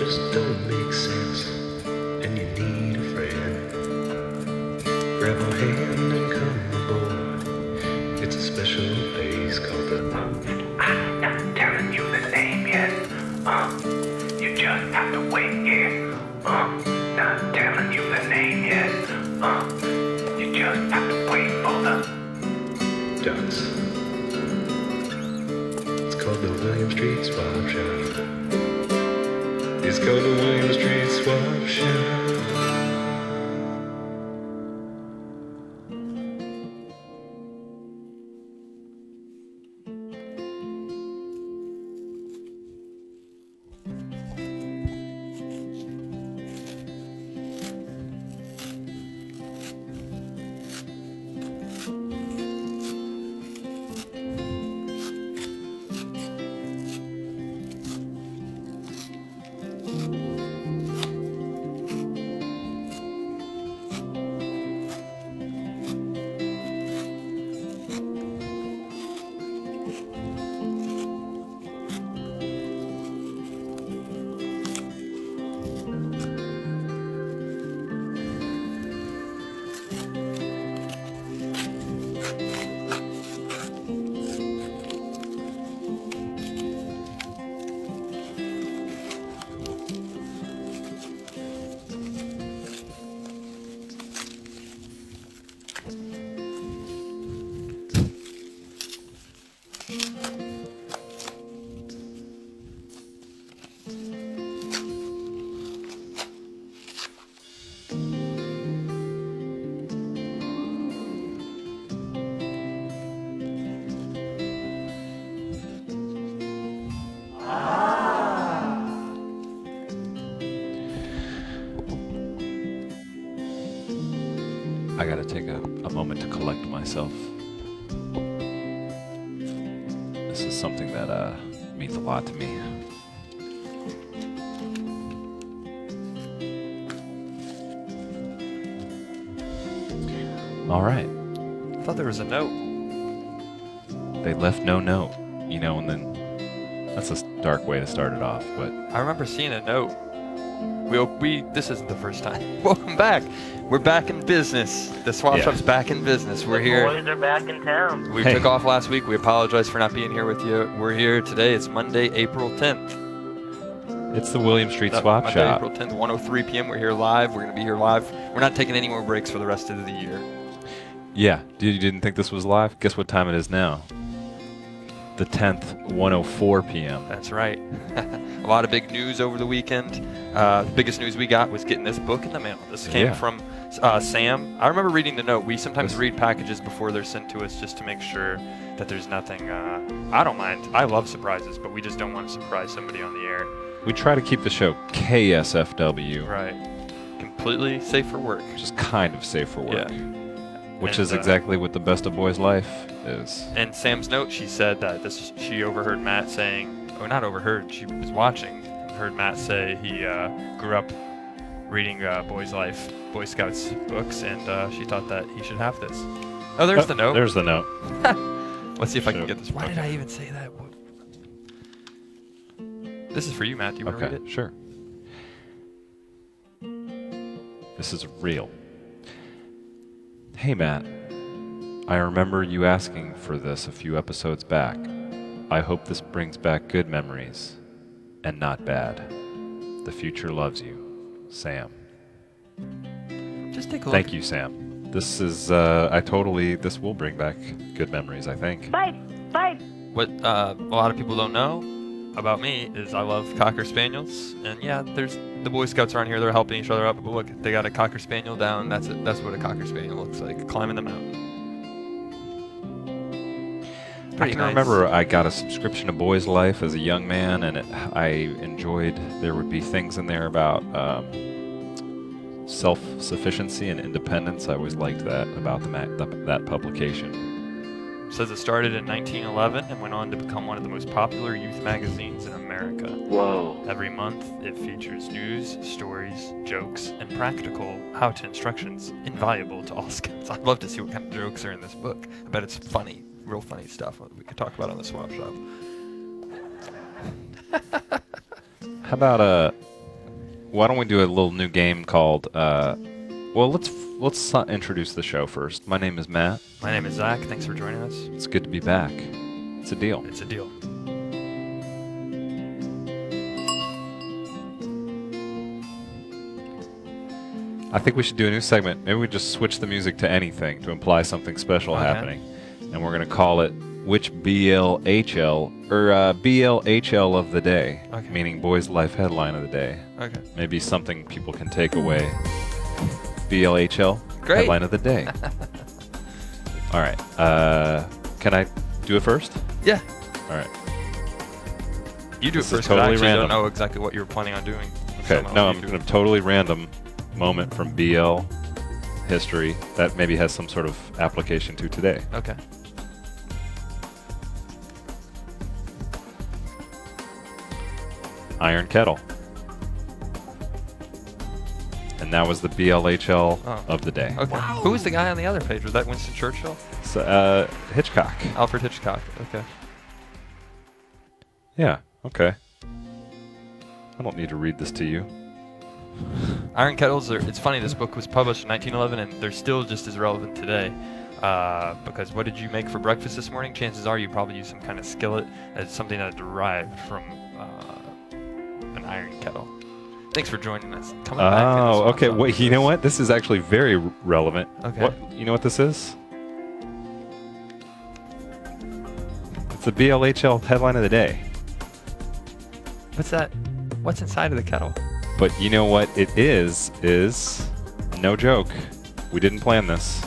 just don't make sense, and you need a friend. Grab my hand and come aboard. It's a special place called the I'm not telling you the name yet. You just have to wait, yeah. Not telling you the name yet. You just have to wait for the ducks. It's called the William Street Swap Shop. It's called the William Street Swap Shop. I gotta take a moment to collect myself. This is something that means a lot to me. All right. I thought there was a note. They left no note, you know, and then that's a dark way to start it off, but I remember seeing a note. This isn't the first time. Welcome back. We're back in business. The swap shop's back in business. We're here. The boys are back in town. We took off last week. We apologize for not being here with you. We're here today. It's Monday, April 10th. it's the William Street Swap Monday, Shop. April 10th, 1:03 p.m. We're here live. We're going to be here live. We're not taking any more breaks for the rest of the year. Yeah, you didn't think this was live? Guess what time it is now? The 10th, 1:04 p.m. That's right. A lot of big news over the weekend. The biggest news we got was getting this book in the mail. This came from Sam. I remember reading the note. We sometimes read packages before they're sent to us just to make sure that there's nothing. I don't mind. I love surprises, but we just don't want to surprise somebody on the air. We try to keep the show KSFW. Right. Completely safe for work. Which is kind of safe for work. Yeah. Which And, is exactly what the best of boys' life is. And Sam's note, she said that she overheard Matt saying, or not overheard, she was watching, heard Matt say he grew up reading Boy Scouts books, and she thought that he should have this. Oh, there's the note. There's the note. Let's see if I can get this. Why did I even say that? This is for you, Matt. Do you want to read it? Sure. This is real. Hey, Matt. I remember you asking for this a few episodes back. I hope this brings back good memories, and not bad. The future loves you, Sam. Just take a look. Thank you, Sam. This is, this will bring back good memories, I think. Bye. What a lot of people don't know about me is I love Cocker Spaniels, and yeah, there's the Boy Scouts around here. They're helping each other up. But look, they got a Cocker Spaniel down. That's it. That's what a Cocker Spaniel looks like, climbing the mountain. I can remember I got a subscription to Boys Life as a young man, and I enjoyed. There would be things in there about self-sufficiency and independence. I always liked that about that publication. Says it started in 1911 and went on to become one of the most popular youth magazines in America. Whoa. Every month, it features news, stories, jokes, and practical how-to instructions invaluable to all Scouts. I'd love to see what kind of jokes are in this book. I bet it's funny, real funny stuff we could talk about on the Swap Shop. How about why don't we do a little new game called? Well, let's introduce the show first. My name is Matt. My name is Zach. Thanks for joining us. It's good to be back. It's a deal. It's a deal. I think we should do a new segment. Maybe we just switch the music to anything to imply something special happening, and we're gonna call it Which BLHL or BLHL of the day, meaning Boys Life Headline of the Day. Okay. Maybe something people can take away. BLHL Great. Headline of the Day. All right. Can I do it first? Yeah. All right. You do This it is first. totally I actually random. don't know exactly what you were planning on doing. Okay. So No, I'll I'm let you going do to totally random moment from BL history that maybe has some sort of application to today. it. Okay. Iron Kettle. And that was the BLHL of the day. Okay. Wow. Who was the guy on the other page? Was that Winston Churchill? So, Hitchcock. Alfred Hitchcock. Okay. Yeah, okay. I don't need to read this to you. Iron Kettles it's funny, this book was published in 1911 and they're still just as relevant today. Because what did you make for breakfast this morning? Chances are you probably used some kind of skillet as something that derived from an iron kettle. Thanks for joining us. Coming back in this Oh, one, okay. so Wait, you know what? This is actually very relevant. Okay. What? You know what this is? It's the BLHL headline of the day. What's that? What's inside of the kettle? But you know what it is no joke. We didn't plan this.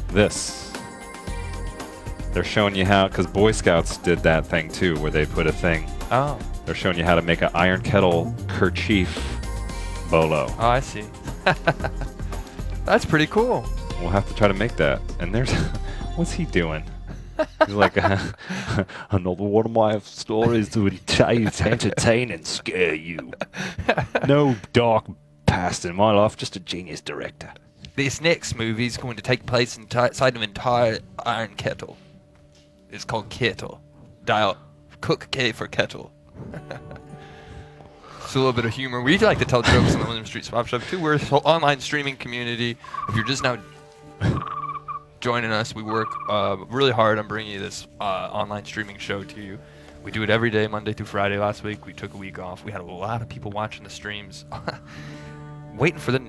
This. They're showing you how, because Boy Scouts did that thing too, where they put a thing. Oh. They're showing you how to make an iron kettle kerchief bolo. Oh, I see. That's pretty cool. We'll have to try to make that. And there's, what's he doing? He's like, another one of my stories to entertain and scare you. No dark past in my life, just a genius director. This next movie is going to take place inside an entire iron kettle. It's called Kettle. Dial Cook K for Kettle. It's a little bit of humor. We like to tell jokes in the William Street Swap Shop too. We're an online streaming community. If you're just now joining us, we work really hard on bringing you this online streaming show to you. We do it every day, Monday through Friday. Last week we took a week off. We had a lot of people watching the streams, waiting for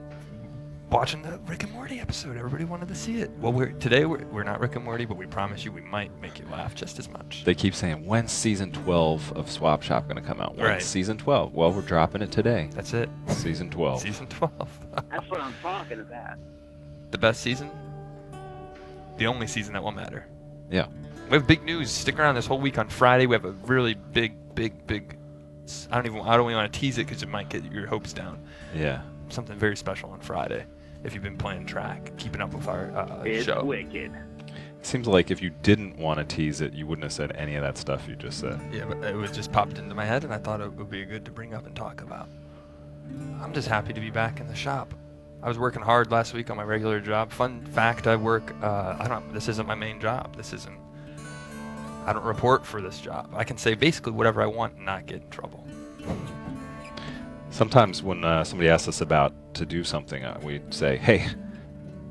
watching the Rick and Morty episode. Everybody wanted to see it. Well, today we're not Rick and Morty, but we promise you we might make you laugh just as much. They keep saying, when's season 12 of Swap Shop going to come out? When's Right. season 12? Well, we're dropping it today. That's it. Season 12. Season 12. That's what I'm talking about. The best season? The only season that will matter. Yeah. We have big news. Stick around this whole week on Friday. We have a really big. I don't even want to tease it because it might get your hopes down. Yeah. Something very special on Friday. If you've been playing track, keeping up with our It's show. wicked. Seems like if you didn't want to tease it, you wouldn't have said any of that stuff you just said. Yeah, but it was just popped into my head, and I thought it would be good to bring up and talk about. I'm just happy to be back in the shop. I was working hard last week on my regular job. Fun fact: I work. This isn't my main job. I don't report for this job. I can say basically whatever I want and not get in trouble. Sometimes when somebody asks us about to do something, we say, hey,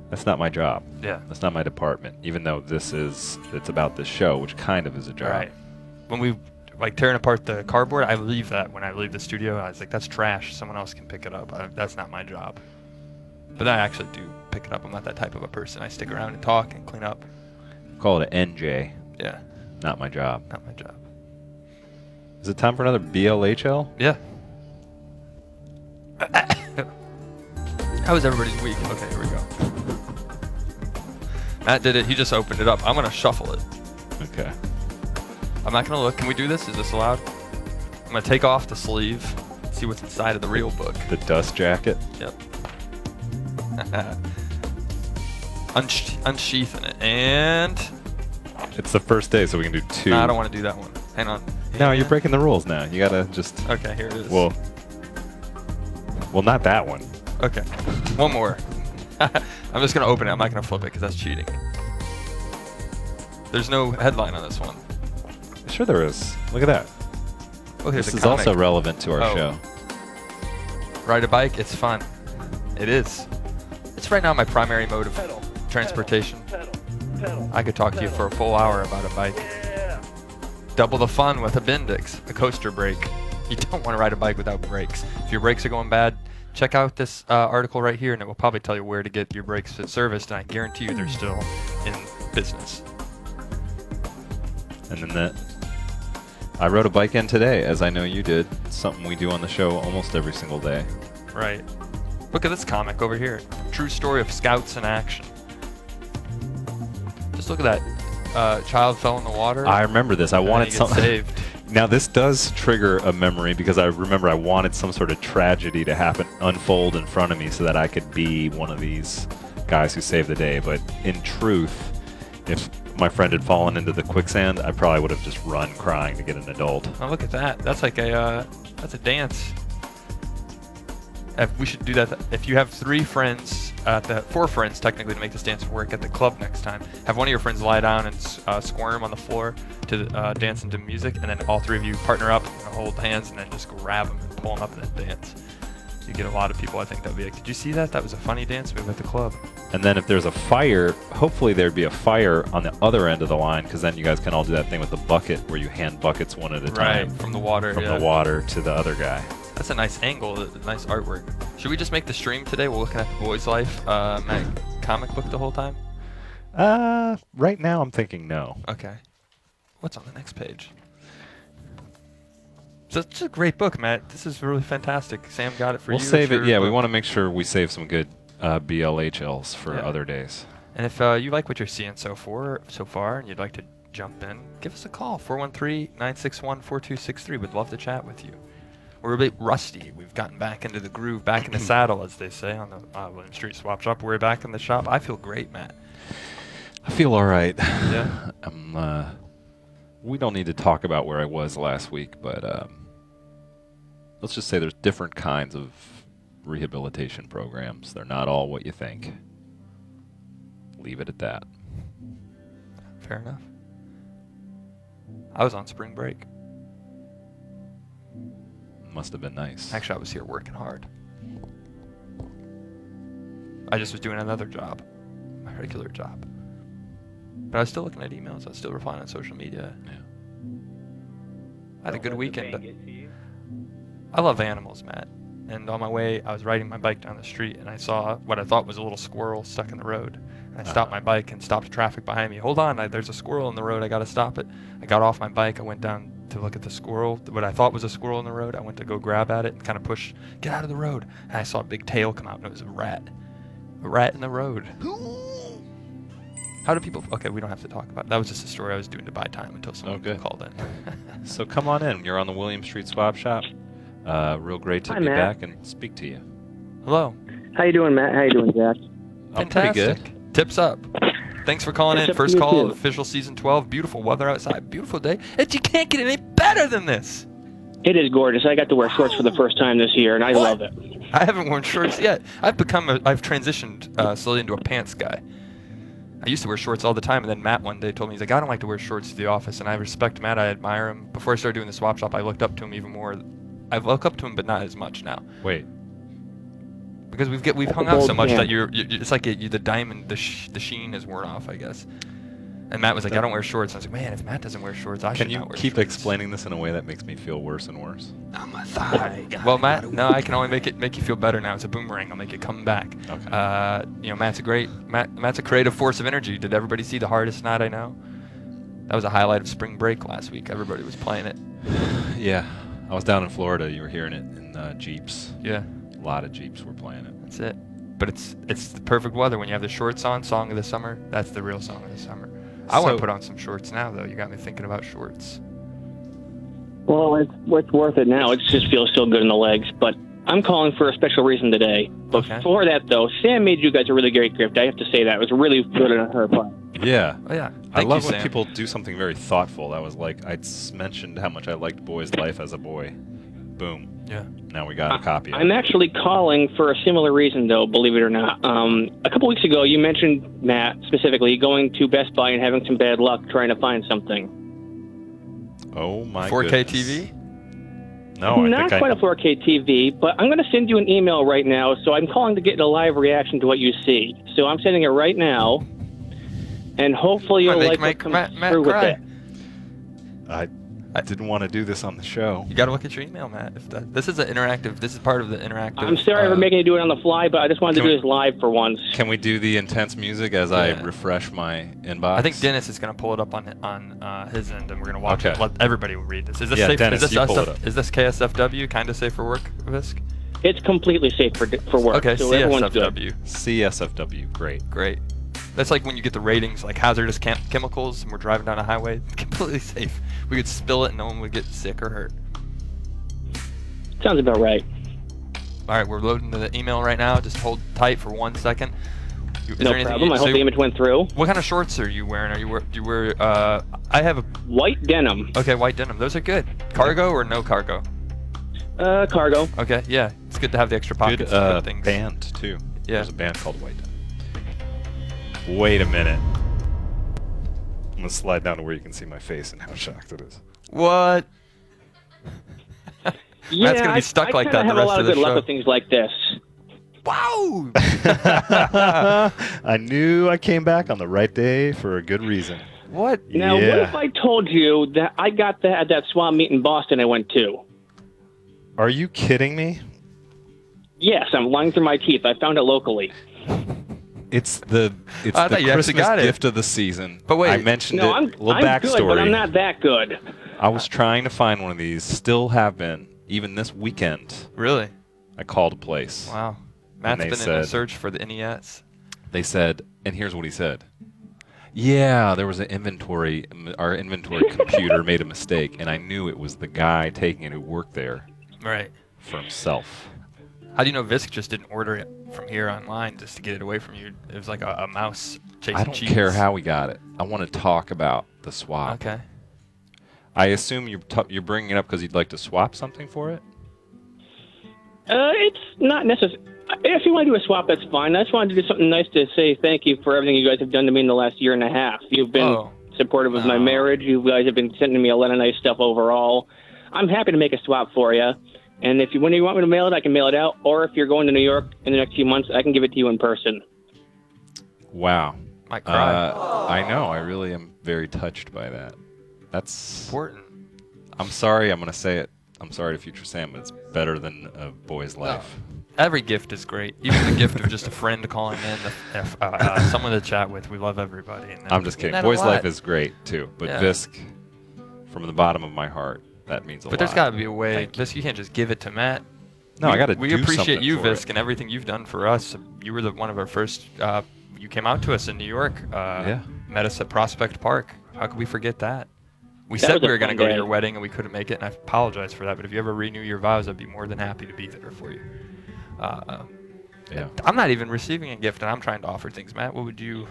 that's not my job. Yeah. That's not my department, even though it's about this show, which kind of is a job. Right. When we tearing apart the cardboard, I leave that when I leave the studio. I was like, that's trash. Someone else can pick it up. That's not my job. But I actually do pick it up. I'm not that type of a person. I stick around and talk and clean up. Call it an NJ. Yeah. Not my job. Not my job. Is it time for another BLHL? Yeah. How was everybody's week? Okay, here we go. Matt did it. He just opened it up. I'm going to shuffle it. Okay. I'm not going to look. Can we do this? Is this allowed? I'm going to take off the sleeve, see what's inside of the real book. The dust jacket. Yep. Unsheathing it. And... It's the first day, so we can do two. No, I don't want to do that one. Hang on. No, you're breaking the rules now. You gotta just... Okay, here it is. Well, not that one. Okay. One more. I'm just going to open it. I'm not going to flip it because that's cheating. There's no headline on this one. Sure there is. Look at that. Oh, here's This a is comic. also relevant to our Oh. show. Ride a bike, it's fun. It is. It's right now my primary mode of transportation. I could talk to you for a full hour about a bike. Double the fun with a Bendix, a coaster brake. You don't want to ride a bike without brakes. If your brakes are going bad, check out this article right here, and it will probably tell you where to get your brakes serviced, and I guarantee you they're still in business. And then I rode a bike in today, as I know you did. It's something we do on the show almost every single day. Right. Look at this comic over here. True story of scouts in action. Just look at that. Child fell in the water. I remember this. I and wanted he gets something. saved. Now this does trigger a memory because I remember I wanted some sort of tragedy to happen, unfold in front of me so that I could be one of these guys who saved the day. But in truth, if my friend had fallen into the quicksand, I probably would have just run crying to get an adult. Oh, look at that. That's like that's a dance. We should do that. If you have 4 friends technically to make this dance work at the club next time, have one of your friends lie down and squirm on the floor to dance into music, and then all 3 of you partner up and hold hands and then just grab them and pull them up and then dance. You get a lot of people, I think, that would be like, did you see that? That was a funny dance move at the club. And then if there's a fire, hopefully there'd be a fire on the other end of the line, because then you guys can all do that thing with the bucket where you hand buckets one at a time. Right, from the water. From yeah. the water to the other guy. That's a nice angle, nice artwork. Should we just make the stream today? We're looking at the Boys Life comic book the whole time? Right now I'm thinking no. Okay. What's on the next page? So it's a great book, Matt. This is really fantastic. Sam got it for We'll you. save It's it. your Yeah, we book. want to make sure we save some good BLHLs for Yeah. other days. And if you like what you're seeing so far, and you'd like to jump in, give us a call. 413-961-4263. We'd love to chat with you. We're a bit rusty. We've gotten back into the groove, back in the saddle, as they say on the William Street Swap Shop. We're back in the shop. I feel great, Matt. I feel all right. Yeah. We don't need to talk about where I was last week, but let's just say there's different kinds of rehabilitation programs. They're not all what you think. Leave it at that. Fair enough. I was on spring break. Must have been nice. Actually, I was here working hard. I just was doing another job, my regular job. But I was still looking at emails. I was still replying on social media. Yeah. I had a good weekend. I love animals, Matt. And on my way, I was riding my bike down the street, and I saw what I thought was a little squirrel stuck in the road. And I stopped my bike and stopped traffic behind me. Hold on, there's a squirrel in the road. I got to stop it. I got off my bike. I went down to look at the squirrel. What I thought was a squirrel in the road. I went to go grab at it and kind of push, get out of the road. And I saw a big tail come out, and it was a rat. A rat in the road. How do people... Okay, we don't have to talk about it. That was just a story I was doing to buy time until someone good. called in. So come on in. You're on the William Street Swap Shop. Real great to Hi, be Matt. back and speak to you. Hello. How you doing, Matt? How you doing, Jack? I'm pretty good. Fantastic. Tips up. Thanks for calling Tips in. up First to you call too. of official season 12. Beautiful weather outside. Beautiful day. And you can't get any better than this. It is gorgeous. I got to wear shorts for the first time this year, and I What? love it. I haven't worn shorts yet. I've transitioned slowly into a pants guy. I used to wear shorts all the time, and then Matt one day told me, he's like, I don't like to wear shorts to the office, and I respect Matt. I admire him. Before I started doing the swap shop, I looked up to him even more. I look up to him, but not as much now. Wait. Because we've hung A out bold so much man. that it's like the diamond, the sheen has worn off, I guess. And Matt was like, I don't wear shorts. I was like, man, if Matt doesn't wear shorts, I should Can you not wear keep shorts. explaining this in a way that makes me feel worse and worse? Well, Matt, no, I can only make you feel better now. It's a boomerang. I'll make it come back. Okay. Matt's a creative force of energy. Did everybody see The Hardest Night I Know? That was a highlight of spring break last week. Everybody was playing it. Yeah. I was down in Florida. You were hearing it in Jeeps. Yeah, A lot of Jeeps were playing it. that's it. But it's the perfect weather when you have the shorts on. Song of the summer. That's the real song of the summer. I want So- to put on some shorts now, though. You got me thinking about shorts. Well, it's worth it now. It just feels so good in the legs. But I'm calling for a special reason today. Okay. Before that, though, Sam made you guys a really great gift. I have to say that. It was really good on her part. Yeah. Oh yeah. I Thank love you, when Sam. people do something very thoughtful. That was like, mentioned how much I liked Boy's Life as a boy. Boom. Yeah. Now we got a copy of I'm it. actually calling for a similar reason, though, believe it or not. A couple weeks ago, you mentioned, Matt, specifically, going to Best Buy and having some bad luck trying to find something. Oh my 4K goodness. TV. No, I Not think quite a 4K TV, but I'm going to send you an email right now. So I'm calling to get a live reaction to what you see. So I'm sending it right now, and hopefully you'll like what comes Matt through with cry. it. I didn't want to do this on the show. You got to look at your email, Matt. This is an interactive. This is part of the interactive. I'm sorry for making you do it on the fly, but I just wanted to do this live for once. Can we do the intense music as I refresh my inbox? I think Dennis is going to pull it up on his end, and we're going to watch Okay. it. Let everybody read this. Is this Yeah, safe? Dennis, you pull it up. Is this KSFW? Kind of safe for work, Visk? It's completely safe for work. Okay, so everyone's good. CSFW. CSFW, great. Great. That's like when you get the ratings, like hazardous chemicals, and we're driving down a highway. Completely safe. We could spill it, and no one would get sick or hurt. Sounds about right. All right, we're loading the email right now. Just hold tight for 1 second. Is No there anything problem. I hope the image went through. What kind of shorts are you wearing? Do you wear? I have a. White denim. Okay, white denim. Those are good. Cargo or no cargo? Cargo. Okay, yeah. It's good to have the extra pockets Good to put things. band, too. Yeah. There's a band called White Denim. Wait a minute. I'm going to slide down to where you can see my face and how shocked it is. What? Yeah, Matt's gonna be stuck like that I the have a rest lot of of the good luck show. with things like this. Wow! I knew I came back on the right day for a good reason. What? Now, what if I told you that I got that at that swap meet in Boston I went to? Are you kidding me? Yes, I'm lying through my teeth. I found it locally. It's the I thought you actually Christmas got it. gift of the season. But wait. I mentioned No, it. I'm A little backstory. good, but I'm not that good. I was trying to find one of these. Still have been. Even this weekend, Really? I called a place. Wow. Matt's they been in a said- search for the NES. They said, and here's what he said. Yeah, there was an inventory. Our inventory computer made a mistake, and I knew it was the guy taking it who worked there Right. for himself. How do you know Visk just didn't order it from here online just to get it away from you? It was like a mouse chasing I don't cheese. care how we got it. I want to talk about the swap. Okay. I assume you're bringing it up because you'd like to swap something for it? It's not necessary. If you want to do a swap, that's fine. I just wanted to do something nice to say thank you for everything you guys have done to me in the last year and a half. You've been supportive of my marriage. You guys have been sending me a lot of nice stuff overall. I'm happy to make a swap for you. And when you want me to mail it, I can mail it out. Or if you're going to New York in the next few months, I can give it to you in person. Wow. Might cry. I know. I really am very touched by that. That's Important. I'm sorry. I'm going to say it. I'm sorry to Future Sam, but it's better than a boy's life. Every gift is great. Even the gift of just a friend calling in, someone to chat with. We love everybody. And I'm just kidding. isn't that a Boy's lot? life is great, too. But Yeah. Visk, from the bottom of my heart, that means a lot. But there's got to be a way. Thank you. Visk, you can't just give it to Matt. No, I got to We do appreciate something you, for Visk, it. and everything you've done for us. You were one of our first. You came out to us in New York. Yeah. Met us at Prospect Park. How could we forget that? We That said was we a were going to fun go to day. your wedding, and we couldn't make it, and I apologize for that. But if you ever renew your vows, I'd be more than happy to be there for you. Yeah. I'm not even receiving a gift, and I'm trying to offer things. Matt, what would you?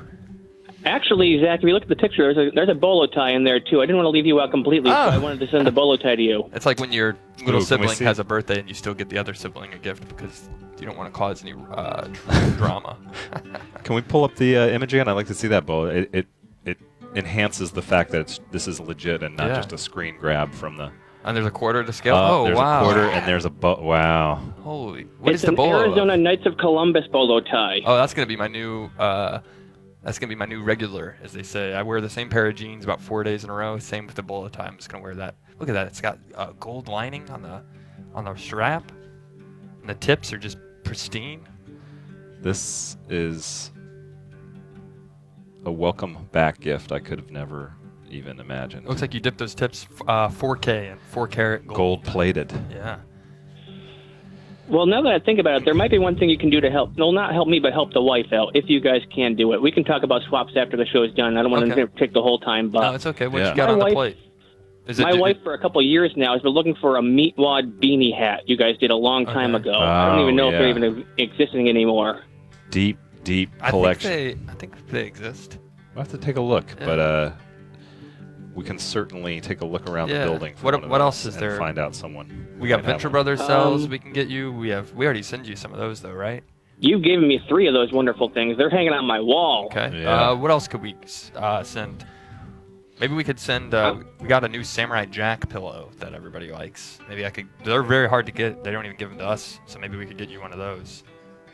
Actually, Zach, if you look at the picture, there's a bolo tie in there, too. I didn't want to leave you out completely, so I wanted to send the bolo tie to you. It's like when your little Ooh, can we sibling see? has a birthday, and you still get the other sibling a gift because you don't want to cause any drama. Can we pull up the image again? I'd like to see that bow. It enhances the fact that this is legit and not Yeah. just a screen grab from the. And there's a quarter to scale. Oh, there's wow. a quarter and there's a bow. Wow. Holy. What It's is the an bolo? Arizona Knights of Columbus bolo tie. Oh, that's gonna be my new. That's gonna be my new regular, as they say. I wear the same pair of jeans about 4 days in a row. Same with the bolo tie. I'm just gonna wear that. Look at that. It's got gold lining on the strap, and the tips are just pristine. This is a welcome back gift I could have never even imagined. It looks like you dipped those tips 4K and 4-karat gold. Gold plated. Yeah. Well, now that I think about it, there might be one thing you can do to help. No, not help me, but help the wife out, if you guys can do it. We can talk about swaps after the show is done. I don't want Okay. to take the whole time, but No, it's okay. What Yeah. you got My on the wife- plate? Is my wife, for a couple of years now, has been looking for a Meatwad beanie hat you guys did a long time Okay. ago. I don't even know if they're yeah. even existing anymore. Deep collection. I think they exist. We'll have to take a look, Yeah. but we can certainly take a look around Yeah. the building. For What- one of what those else is and there? Find out someone. We got might have Venture one. Brothers cells we can get you. We already send you some of those though, right? You've given me 3 of those wonderful things. They're hanging on my wall. Okay. Yeah. What else could we send? Maybe we could send. We got a new Samurai Jack pillow that everybody likes. Maybe I could. They're very hard to get. They don't even give them to us. So maybe we could get you one of those.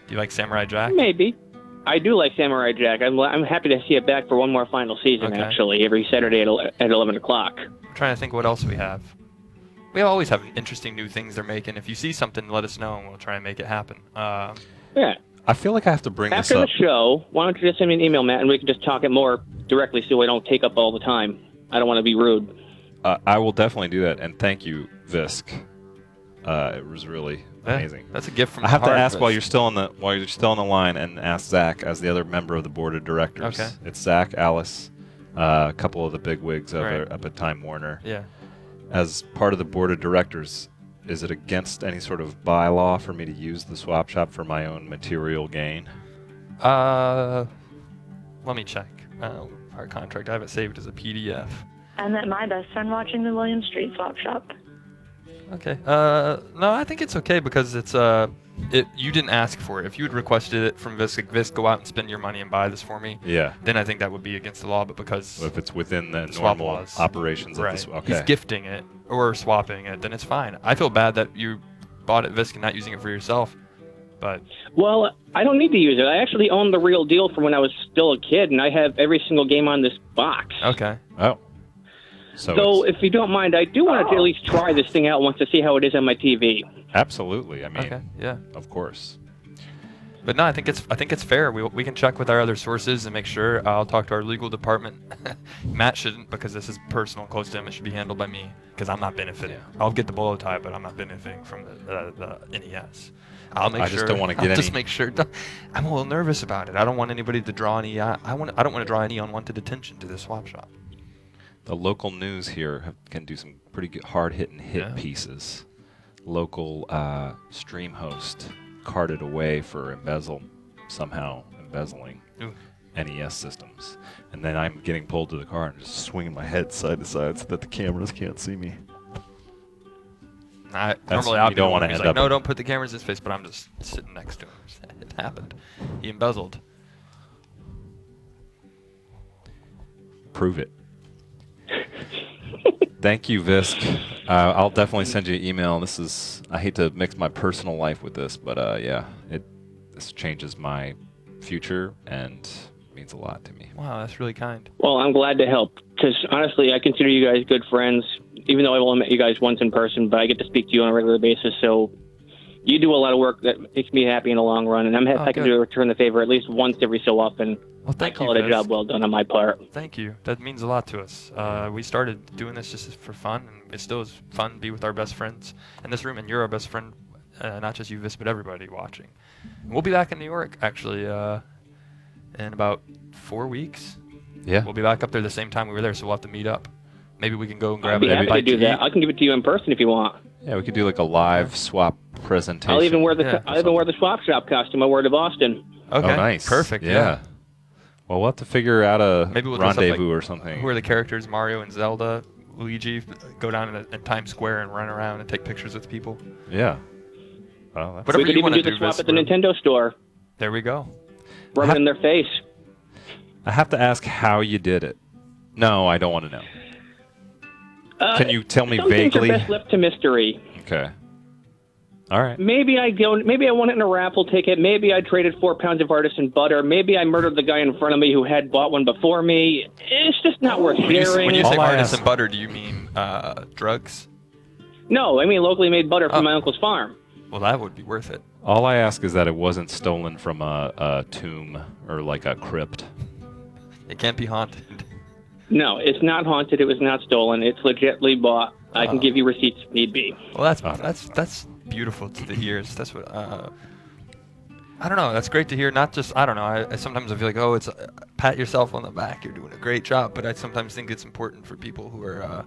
Do you like Samurai Jack? Maybe. I do like Samurai Jack. I'm happy to see it back for one more final season, Okay. actually, every Saturday at 11 o'clock. I'm trying to think what else we have. We always have interesting new things they're making. If you see something, let us know, and we'll try and make it happen. Yeah. I feel like I have to bring After this the up. show, why don't you just send me an email, Matt, and we can just talk it more directly so I don't take up all the time. I don't want to be rude. I will definitely do that, and thank you, Visk. It was really amazing. That's a gift from I have the to heart, ask while Visk. you're still on the line, and ask Zach as the other member of the board of directors. Okay. It's Zach, Alice, a couple of the big wigs Right. up at Time Warner. Yeah. As part of the board of directors, is it against any sort of bylaw for me to use the swap shop for my own material gain? Let me check. Our contract. I have it saved as a PDF. I met my best friend watching the William Street Swap Shop. Okay. No, I think it's okay because it's you didn't ask for it. If you had requested it from Visk, like, Visk, go out and spend your money and buy this for me. Yeah. Then I think that would be against the law. But because If it's within the swap normal laws. operations of right, the swap. Okay. he's gifting it or swapping it, then it's fine. I feel bad that you bought it, Visk, and not using it for yourself. But Well, I don't need to use it. I actually own the real deal from when I was still a kid, and I have every single game on this box. okay. Oh. So So, it's- if you don't mind, I do want to at least try this thing out once to see how it is on my TV. absolutely. I mean, Okay. Yeah. of course. But no, I think it's fair. We can check with our other sources and make sure. I'll talk to our legal department. Matt shouldn't, because this is personal, close to him. It should be handled by me because I'm not benefiting. I'll get the bolo tie, but I'm not benefiting from the NES. I'll make I sure. just don't wanna get I'll just any- make sure. I'm a little nervous about it. I don't want anybody to draw any. I don't want to draw any unwanted attention to this swap shop. The local news here can do some pretty good hard-hitting hit Yeah. pieces. Local stream host carted away for somehow embezzling Ooh. NES systems. And then I'm getting pulled to the car and just swinging my head side to side so that the cameras can't see me. Normally you I'd be don't the one wanna who's end like, up no, in- don't put the cameras in his face, but I'm just sitting next to him. It happened. He embezzled. Prove it. Thank you, Visk. I'll definitely send you an email. I hate to mix my personal life with this, but yeah, this changes my future and means a lot to me. Wow, that's really kind. Well, I'm glad to help, because honestly, I consider you guys good friends, even though I've only met you guys once in person, but I get to speak to you on a regular basis, so you do a lot of work that makes me happy in the long run, and I'm happy good. to return the favor at least once every so often. Well, I thank call you, it a Viz. job well done on my part. Thank you. That means a lot to us. We started doing this just for fun, and it still is fun to be with our best friends in this room, and you're our best friend, not just you, Vis, but everybody watching. And we'll be back in New York, actually, in about 4 weeks. Yeah. We'll be back up there the same time we were there, so we'll have to meet up. Maybe we can go and I'd grab be a happy to bite do to that. eat. I can give it to you in person if you want. Yeah, we could do like a live swap presentation. I'll even wear the Yeah. I'll even wear the swap shop costume I wore to Boston. Okay. Oh, nice. Perfect. Yeah. Well, we'll have to figure out a Maybe we'll dress up rendezvous like- or something. Who are the characters? Mario and Zelda, Luigi, go down in Times Square and run around and take pictures with people. Yeah. Well, that's Whatever We could you even want do to the do, swap Vis, at the we're- Nintendo store. There we go. Rub it in their face. I have to ask how you did it. No, I don't want to know. Can you tell me Some things are vaguely? best left to mystery. Okay. All right. Maybe I won it in a raffle ticket. Maybe I traded 4 pounds of artisan butter. Maybe I murdered the guy in front of me who had bought one before me. It's just not worth When you sharing. say All I artisan ask- butter, do you mean drugs? No, I mean locally made butter from my uncle's farm. Well, that would be worth it. All I ask is that it wasn't stolen from a tomb or like a crypt. It can't be haunted. No, it's not haunted. It was not stolen. It's legitly bought. I can give you receipts if need be. Well, that's beautiful to the ears. That's what I don't know. That's great to hear. Not just I don't know. I sometimes I feel like it's pat yourself on the back. You're doing a great job. But I sometimes think it's important for people who are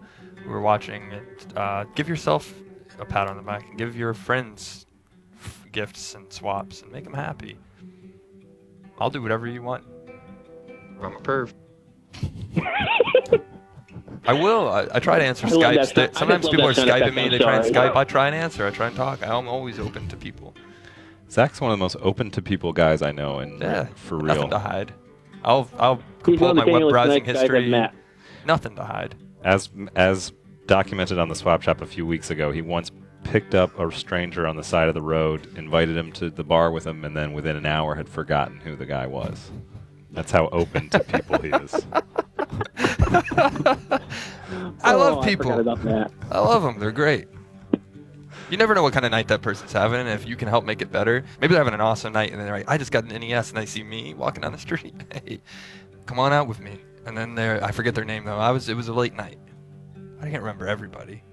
watching and give yourself a pat on the back and give your friends gifts and swaps and make them happy. I'll do whatever you want. I'm a perv. I will. I try to answer I love Skype. that sound- I Sometimes just people are love that sound Skyping effect. me. I'm They try and sorry. Skype. I try and answer. I try and talk. I'm always open to people. Zach's one of the most open to people guys I know, and Yeah, for nothing real. to hide. I'll He's pull one up of my the web browsing genuinest nice guys I've history. met. Nothing to hide. As documented on the Swap Shop a few weeks ago, he once picked up a stranger on the side of the road, invited him to the bar with him, and then within an hour had forgotten who the guy was. That's how open to people he is. I love people. I forgot about that. I love them. They're great. You never know what kind of night that person's having, and if you can help make it better. Maybe they're having an awesome night, and then they're like, I just got an NES, and they see me walking down the street. Hey, come on out with me. And then I forget their name, though. It was a late night. I can't remember everybody.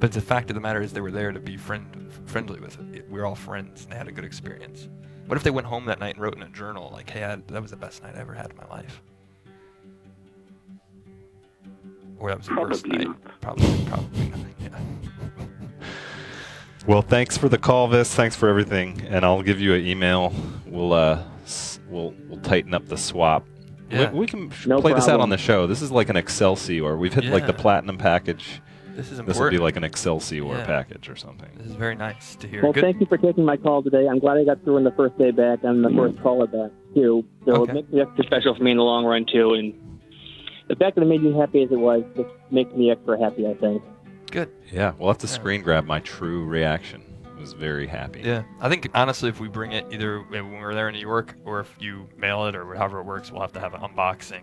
But the fact of the matter is they were there to be friendly with it. We were all friends, and they had a good experience. What if they went home that night and wrote in a journal, like, hey, that was the best night I ever had in my life? Or that was the worst night? Probably nothing, yeah. Well, thanks for the call, Vis. Thanks for everything, and I'll give you an email. We'll tighten up the swap. Yeah. We can No play this out problem. on the show. This is like an Excelsior. We've hit like the Yeah. platinum package. This is important. This will be like an Excelsior Yeah. package or something. This is very nice to hear. Well, Good. thank you for taking my call today. I'm glad I got through on the first day back and the first caller back, too. So Okay. it makes me extra special for me in the long run, too. And the fact that it made you happy as it was just makes me extra happy, I think. Good. Yeah, we'll have to Yeah. screen grab my true reaction. I was very happy. Yeah, I think honestly, if we bring it either when we're there in New York, or if you mail it, or however it works, we'll have to have an unboxing.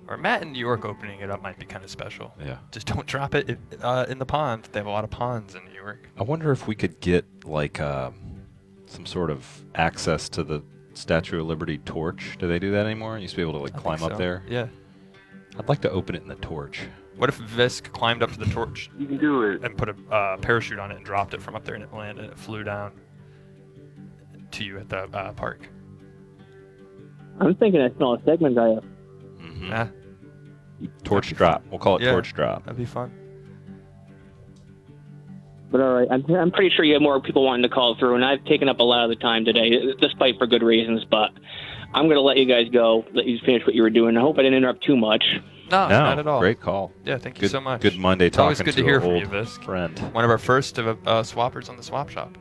Or Matt in New York opening it up might be kind of special. Yeah. Just don't drop it in the pond. They have a lot of ponds in New York. I wonder if we could get like some sort of access to the Statue of Liberty torch. Do they do that anymore? You used to be able to like I think climb up so. there. Yeah. I'd like to open it in the torch. What if Visk climbed up to the torch You can do it. and put a parachute on it and dropped it from up there, and it landed and it flew down to you at the park? I'm thinking I smell a segment I have. Mm-hmm. Yeah, Torch That'd be drop. We'll call it Yeah. torch drop. that'd be fun. But all right, I'm pretty sure you have more people wanting to call through, and I've taken up a lot of the time today, despite for good reasons. But I'm going to let you guys go, let you finish what you were doing. I hope I didn't interrupt too much. No, No, not at all. great call. Yeah, thank you Good, so much. Good Monday It's always talking good to hear an from old you, Visk. friend. One of our first swappers on the Swap Shop.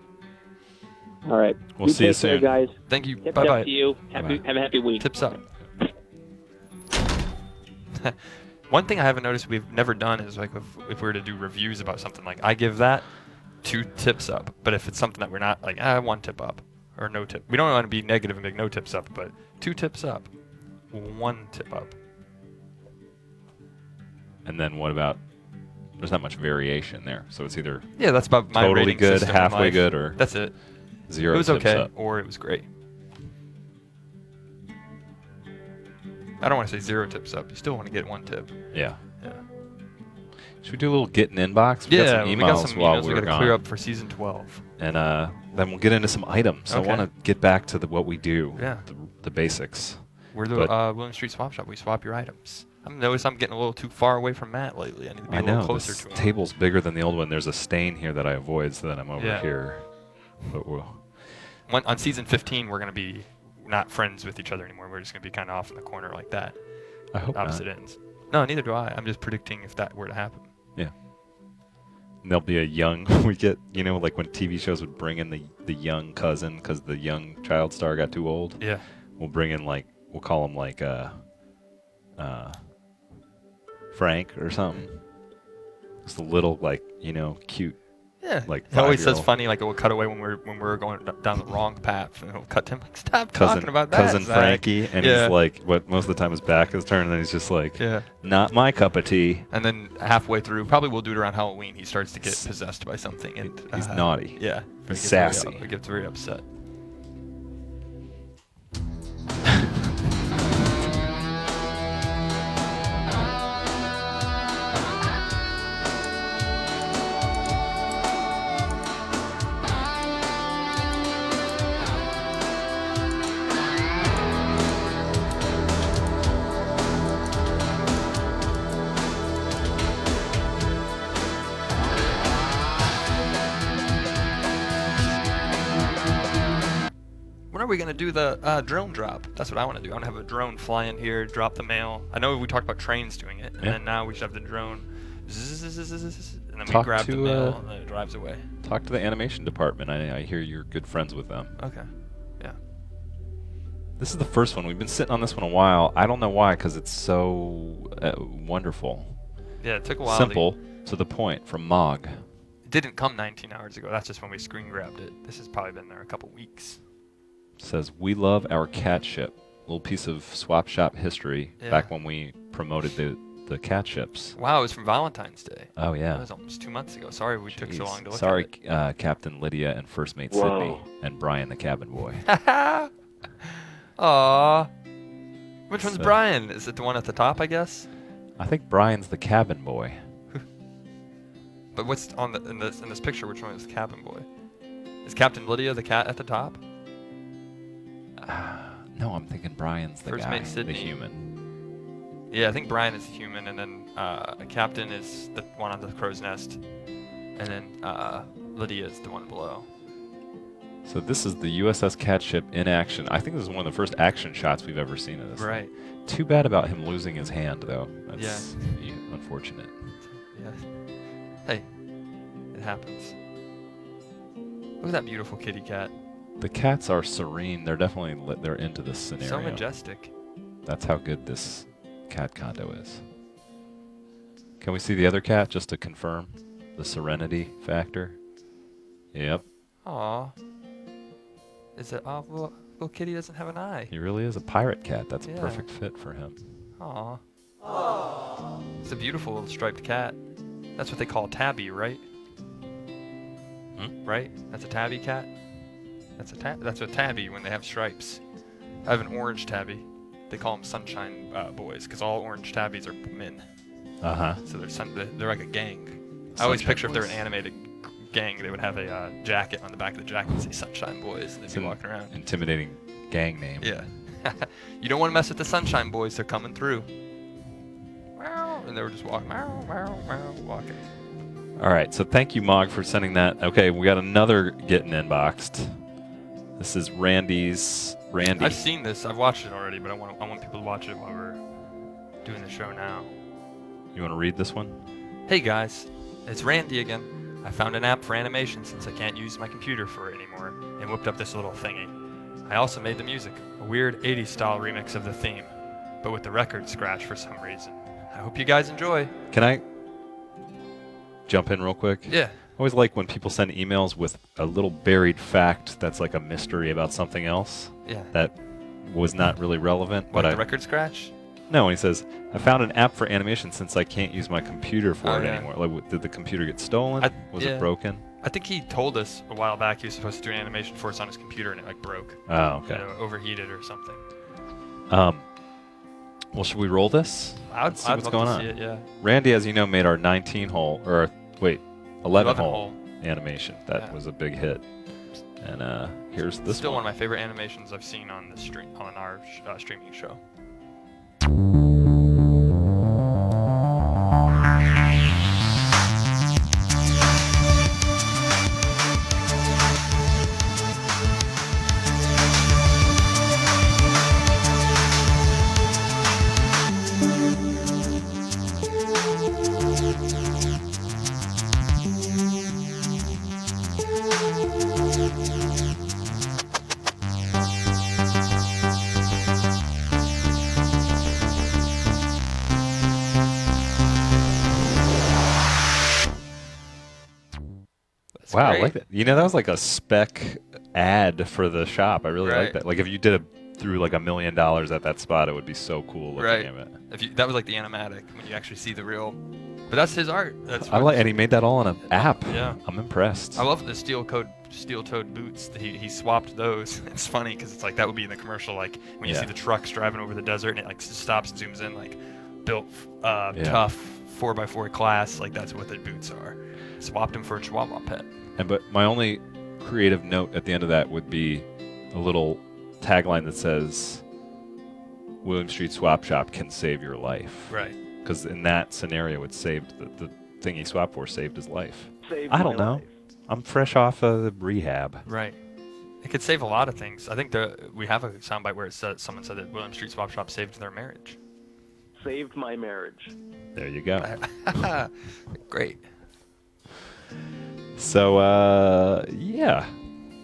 All right. We'll see you take care, soon. guys. Thank you. Tips Bye up bye. to you. Bye-bye. Have a happy week. Tips up. One thing I haven't noticed we've never done is like if we were to do reviews about something, like I give that 2 tips up. But if it's something that we're not like 1 tip up or no tip, we don't want to be negative and make no tips up, but 2 tips up, 1 tip up. And then what about? There's not much variation there, so it's either Yeah, that's about my totally rating good, system in halfway life. good, or That's it. 0 It was tips okay, up. or it was great. I don't want to say 0 tips up. You still want to get 1 tip. Yeah. Yeah. Should we do a little getting inbox? We Yeah, got some we emails got some while emails we we were got to gone. clear up for season 12. And then we'll get into some items. Okay. I want to get back to what we do. Yeah. The basics. We're the But- William Street Swap Shop. We swap your items. I've noticed I'm getting a little too far away from Matt lately. I need to be I a little know. closer This to him. table's bigger than the old one. There's a stain here that I avoid so that I'm over Yeah. here. But we'll. On season 15, we're going to be not friends with each other anymore. We're just going to be kind of off in the corner like that. I hope Opposite not. ends. No, neither do I. I'm just predicting if that were to happen. Yeah. And there'll be a young. We get like when TV shows would bring in the young cousin because the young child star got too old. Yeah. We'll bring in we'll call him Frank or something. Just a little cute. Yeah. Like It always says 5-year-old. funny, like it will cut away when we're going down the wrong path, and it'll cut to him like, stop Cousin, talking about that. cousin Zach." Frankie, and Yeah. he's like, what most of the time his back is turned, and then he's just like, Yeah. not my cup of tea. And then halfway through, probably we'll do it around Halloween. He starts to get possessed by something, and He's naughty. Yeah. He's He gets very sassy. He gets very upset. When are we gonna do the drone drop? That's what I want to do. I want to have a drone fly in here, drop the mail. I know we talked about trains doing it, and Yeah. then now we should have the drone, zzz, and then we Talk grab the to, mail, and then it drives away. Talk to the animation department. I hear you're good friends with them. Okay. Yeah. This is the first one. We've been sitting on this one a while. I don't know why, because it's so wonderful. Yeah, it took a while. Simple, to the point, from Mog. It didn't come 19 hours ago. That's just when we screen grabbed it. This has probably been there a couple weeks. Says, we love our cat ship. Little piece of swap shop history back when we promoted the cat ships. Wow, it was from Valentine's Day. Oh, yeah. That was almost 2 months ago. Sorry we took so long to look Sorry, at it. Captain Lydia and First Mate Sydney and Brian the cabin boy. Aww. Which one's Brian? Is it the one at the top, I guess? I think Brian's the cabin boy. But what's on in this picture? Which one is the cabin boy? Is Captain Lydia the cat at the top? No, I'm thinking Brian's the First guy, Mate Sydney. the human. Yeah, I think Brian is the human, and then Captain is the one on the crow's nest, and then Lydia is the one below. So this is the USS Cat ship in action. I think this is one of the first action shots we've ever seen of this. Right. Too bad about him losing his hand, though. That's Yeah. unfortunate. Yeah. Hey, it happens. Look at that beautiful kitty cat. The cats are serene. They're definitely they're into this scenario. So majestic. That's how good this cat condo is. Can we see the other cat just to confirm the serenity factor? Yep. Aw. Is it? Oh, little kitty doesn't have an eye. He really is a pirate cat. That's a Yeah. perfect fit for him. Aw. It's a beautiful little striped cat. That's what they call tabby, right? Right? That's a tabby cat? That's a tabby when they have stripes. I have an orange tabby. They call them sunshine boys because all orange tabbies are men. Uh-huh. So they're like a gang. I always picture if they're an animated gang, they would have a jacket on the back of the jacket and say Sunshine Boys, and they'd be walking around. Intimidating gang name. Yeah. You don't want to mess with the Sunshine Boys. They're coming through. Meow, and they were just walking. Meow, meow, meow, walking. All right, so thank you, Mog, for sending that. Okay, we got another getting inboxed. This is Randy. I've seen this. I've watched it already, but I want people to watch it while we're doing the show now. You want to read this one? Hey guys, it's Randy again. I found an app for animation since I can't use my computer for it anymore, and whipped up this little thingy. I also made the music, a weird 80s style remix of the theme, but with the record scratch for some reason. I hope you guys enjoy. Can I jump in real quick? Yeah. I always like when people send emails with a little buried fact that's like a mystery about something else. Yeah. That was not really relevant. What, but the record scratch? No, he says, I found an app for animation since I can't use my computer for it yeah. anymore. Like, did the computer get stolen? Was it broken? I think he told us a while back he was supposed to do an animation for us on his computer and it like broke. Oh, okay. Overheated or something. Well, should we roll this? Let's see what's going on. See it, yeah. Randy, as you know, made our 11-hole animation. That was a big hit. And here's this Still one. one of my favorite animations I've seen on the on our streaming show. Wow, I like that. You know, that was like a spec ad for the shop. I really like that. Like if you did threw like $1 million at that spot, it would be so cool looking at it. That was like the animatic when you actually see the real. But that's his art. And he made that all on an app. Yeah, I'm impressed. I love the steel-toed boots. He swapped those. It's funny because it's like that would be in the commercial, like when you see the trucks driving over the desert and it like stops and zooms in, like built tough 4x4 class. Like that's what the boots are. Swapped him for a Chihuahua pet. But my only creative note at the end of that would be a little tagline that says, William Street Swap Shop can save your life. Right. Because in that scenario, it saved, the thing he swapped for saved his life. I don't know. I'm fresh off of rehab. Right. It could save a lot of things. I think we have a soundbite where someone said that William Street Swap Shop saved their marriage. Saved my marriage. There you go. Great. So, yeah.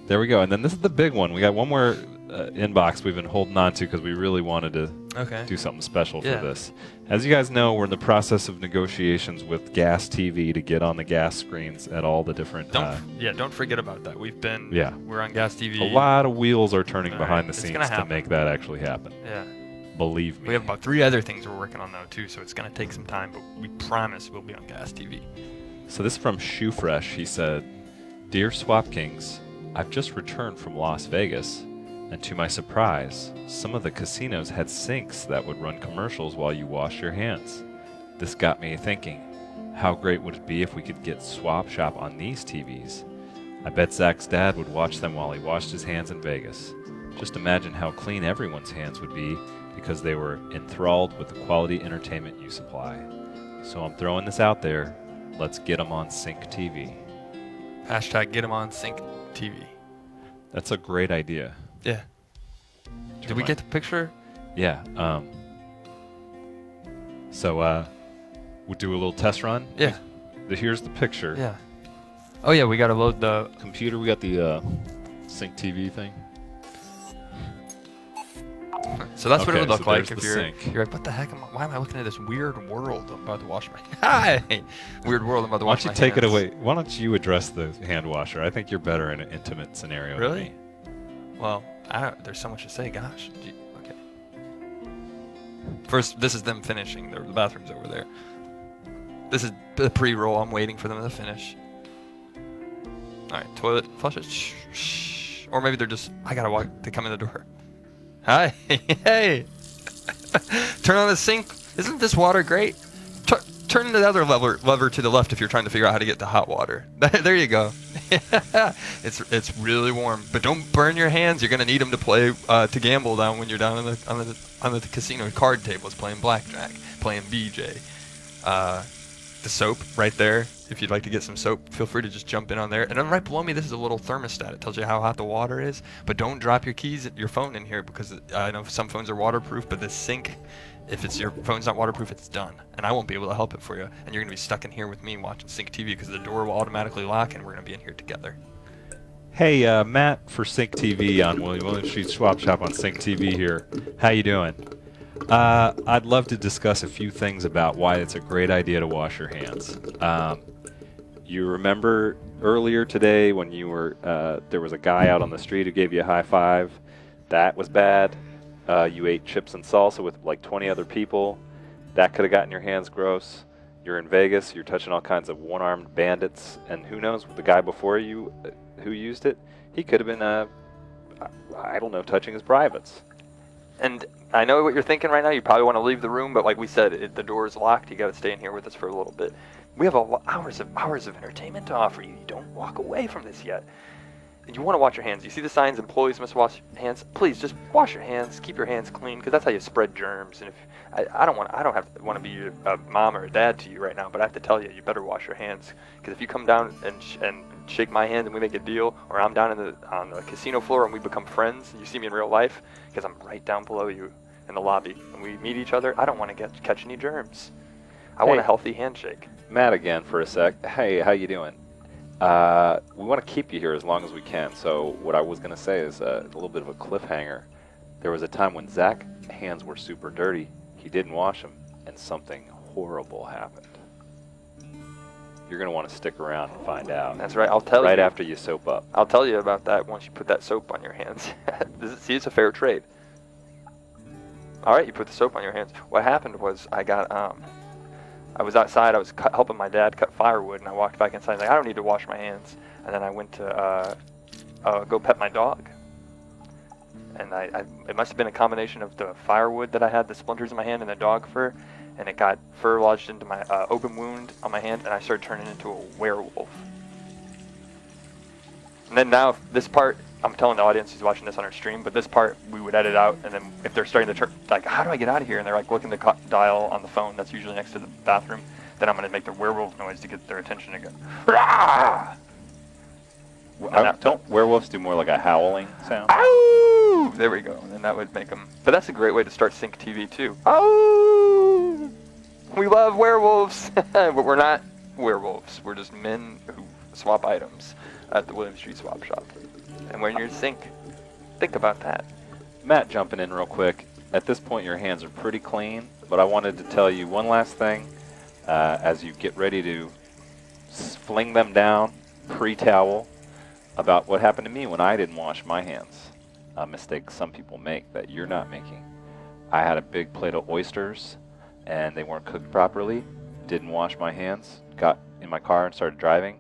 There we go. And then this is the big one. We got one more inbox we've been holding on to because we really wanted to do something special for this. As you guys know, we're in the process of negotiations with Gas TV to get on the gas screens at all the different. Don't forget about that. We're on Gas TV. A lot of wheels are turning behind the scenes to make that actually happen. Yeah. Believe me. We have about 3 other things we're working on though too, so it's gonna take some time, but we promise we'll be on Gas TV. So this is from Shoe Fresh. He said, "Dear Swap Kings, I've just returned from Las Vegas, and to my surprise, some of the casinos had sinks that would run commercials while you wash your hands. This got me thinking, how great would it be if we could get Swap Shop on these TVs? I bet Zach's dad would watch them while he washed his hands in Vegas. Just imagine how clean everyone's hands would be because they were enthralled with the quality entertainment you supply. So I'm throwing this out there. Let's get them on Sync TV." Hashtag get them on Sync TV. That's a great idea. Yeah. Did we get the picture? Yeah. So we'll do a little test run. Yeah. Here's the picture. Yeah. Oh yeah, we gotta load the computer. We got the Sync TV thing. So that's what it would look like if you're like, what the heck? Why am I looking at this weird world? I'm about to wash my Hi! Weird world. I'm about to wash my hands. Why don't you take it away? Why don't you address the hand washer? I think you're better in an intimate scenario than me. Well, there's so much to say. Gosh. Okay. First, this is them finishing. The bathroom's over there. This is the pre-roll. I'm waiting for them to finish. All right, toilet, flush it. Shh. Or maybe they're just, I gotta walk to come in the door. Hi. Hey. Turn on the sink. Isn't this water great? Turn the other lever to the left if you're trying to figure out how to get to hot water. There you go. It's really warm, but don't burn your hands. You're gonna need them to play to gamble down when you're down on the casino card tables playing blackjack, playing BJ. The soap right there. If you'd like to get some soap, feel free to just jump in on there. And then right below me, this is a little thermostat. It tells you how hot the water is. But don't drop your phone in here because I know some phones are waterproof, but this sink, if your phone's not waterproof, it's done. And I won't be able to help it for you. And you're going to be stuck in here with me watching Sync TV because the door will automatically lock and we're going to be in here together. Hey, Matt for Sync TV on William Street Swap Shop on Sync TV here. How you doing? I'd love to discuss a few things about why it's a great idea to wash your hands. You remember earlier today when you were there was a guy out on the street who gave you a high five? That was bad. You ate chips and salsa with like 20 other people. That could have gotten your hands gross. You're in Vegas. You're touching all kinds of one-armed bandits. And who knows, the guy before you who used it, he could have been, I don't know, touching his privates. And I know what you're thinking right now. You probably want to leave the room, but like we said, the door is locked. You got to stay in here with us for a little bit. We have hours of entertainment to offer you. You don't walk away from this yet. And you want to wash your hands. You see the signs, employees must wash hands. Please just wash your hands. Keep your hands clean because that's how you spread germs. And if I don't want to be a mom or a dad to you right now, but I have to tell you, you better wash your hands because if you come down and shake my hand and we make a deal, or I'm down on the casino floor and we become friends, and you see me in real life because I'm right down below you in the lobby and we meet each other, I don't want to catch any germs. I want a healthy handshake. Matt again for a sec. Hey, how you doing? We want to keep you here as long as we can. So what I was going to say is a little bit of a cliffhanger. There was a time when Zach's hands were super dirty. He didn't wash them, and something horrible happened. You're going to want to stick around and find out. That's right. I'll tell you. Right after you soap up. I'll tell you about that once you put that soap on your hands. See, it's a fair trade. All right, you put the soap on your hands. What happened was I was outside. I was helping my dad cut firewood, and I walked back inside. Like, I don't need to wash my hands. And then I went to go pet my dog. And it must have been a combination of the firewood that I had, the splinters in my hand, and the dog fur. And it got fur lodged into my open wound on my hand, and I started turning into a werewolf. And then now, this part, I'm telling the audience who's watching this on our stream, but this part we would edit out, and then if they're starting to turn, like, how do I get out of here? And they're like looking the dial on the phone that's usually next to the bathroom, then I'm going to make the werewolf noise to get their attention again. Rah! Don't werewolves do more like a howling sound? Ow! There we go, and then that would make them, but that's a great way to start Sync TV too. Ow! We love werewolves, but we're not werewolves. We're just men who swap items at the William Street Swap Shop. And when you're in sync, think about that. Matt jumping in real quick. At this point, your hands are pretty clean, but I wanted to tell you one last thing as you get ready to fling them down pre-towel about what happened to me when I didn't wash my hands. A mistake some people make that you're not making. I had a big plate of oysters, and they weren't cooked properly. Didn't wash my hands. Got in my car and started driving,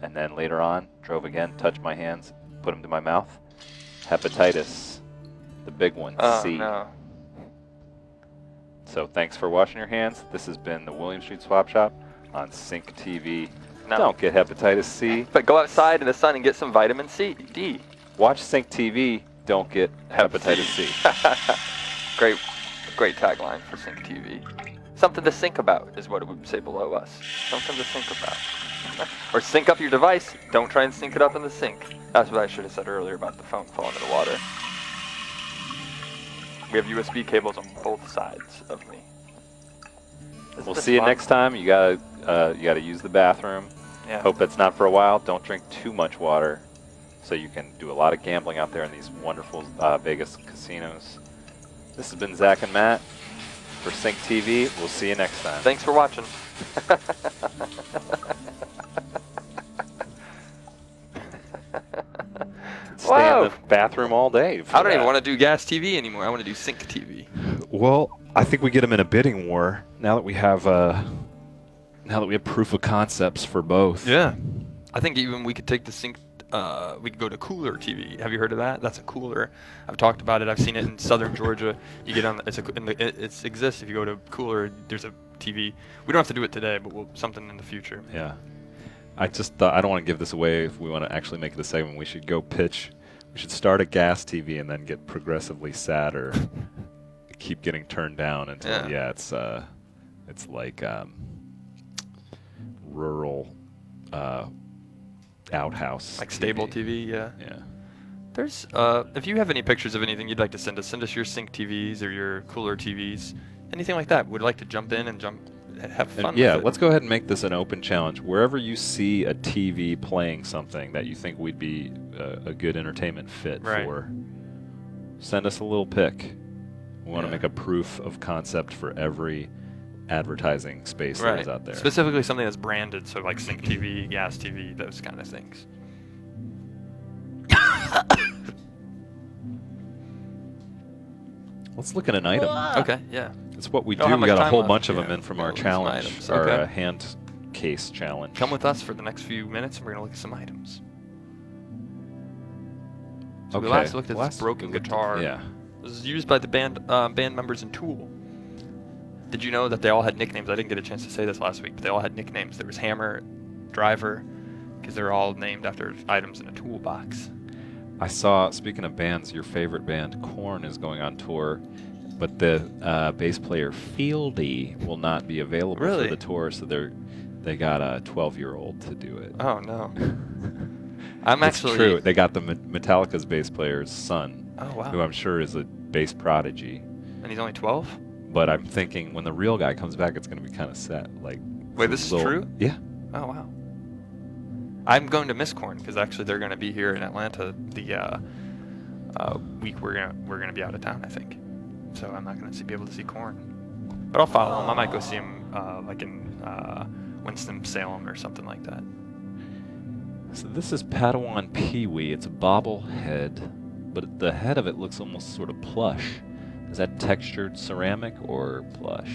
and then later on, drove again, touched my hands, put them to my mouth. Hepatitis, the big one, C. No. So thanks for washing your hands. This has been the William Street Swap Shop on Sync TV. No. Don't get hepatitis C. But go outside in the sun and get some vitamin D. Watch Sync TV. Don't get hepatitis C. Great tagline for Sync TV. Something to think about is what it would say below us. Something to think about. Or sync up your device. Don't try and sync it up in the sink. That's what I should have said earlier about the phone falling in the water. We have USB cables on both sides of me. We'll see you next time. You gotta use the bathroom. Yeah. Hope that's not for a while. Don't drink too much water, so you can do a lot of gambling out there in these wonderful Vegas casinos. This has been Zach and Matt for Sync TV. We'll see you next time. Thanks for watching. Stay in the bathroom all day. I don't even want to do gas TV anymore. I want to do Sync TV. Well, I think we get them in a bidding war now that we have proof of concepts for both. Yeah. I think even we could take the Sync. We could go to Cooler TV. Have you heard of that? That's a Cooler. I've talked about it. I've seen it in southern Georgia. You get on. It exists. If you go to Cooler, there's a TV. We don't have to do it today, but something in the future. Yeah. I just thought I don't want to give this away. If we want to actually make it a segment, we should go pitch. We should start a gas TV and then get progressively sadder. Keep getting turned down until it's like rural outhouse. Like stable TV, yeah. Yeah. There's if you have any pictures of anything you'd like to send us your Sync TVs or your Cooler TVs, anything like that. We'd like to jump in and have fun. Yeah, with it. let's go ahead and make this an open challenge. Wherever you see a TV playing something that you think would be a good entertainment fit for, send us a little pic. We want to make a proof of concept for every advertising space that is out there. Specifically something that's branded, so like Sync TV, Gas TV, those kind of things. Let's look at an item. Okay, yeah. It's what we Don't do. have We much got a time whole left. bunch of Yeah. them in from Yeah, our look at some challenge, items. our Okay. hand case challenge. Come with us for the next few minutes, and we're gonna look at some items. So we last looked at this broken guitar. Yeah. It was used by the band members in Tool. Did you know that they all had nicknames? I didn't get a chance to say this last week, but they all had nicknames. There was Hammer, Driver, because they're all named after items in a toolbox. I saw, speaking of bands, your favorite band, Korn, is going on tour, but the bass player Fieldy will not be available for the tour, so they got a 12-year-old to do it. Oh no. It's true. They got the Metallica's bass player's son, oh, wow. who I'm sure is a bass prodigy. And he's only 12? But I'm thinking when the real guy comes back, it's going to be kind of sad. Like, wait, this is true? Yeah. Oh wow. I'm going to miss Korn because actually they're going to be here in Atlanta the week we're gonna be out of town, I think. So I'm not going to be able to see Korn. But I'll follow him. I might go see him like in Winston-Salem or something like that. So this is Padawan Pee-wee. It's a bobblehead, but the head of it looks almost sort of plush. Is that textured ceramic or plush?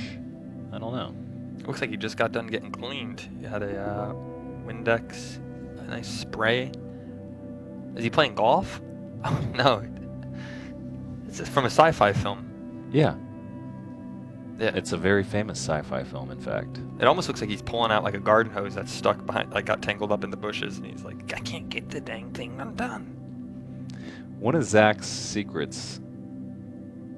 I don't know. It looks like he just got done getting cleaned. He had a Windex, a nice spray. Is he playing golf? Oh no. It's from a sci-fi film. Yeah. Yeah. It's a very famous sci-fi film, in fact. It almost looks like he's pulling out like a garden hose that's stuck behind, like got tangled up in the bushes, and he's like, I can't get the dang thing undone. One of Zach's secrets,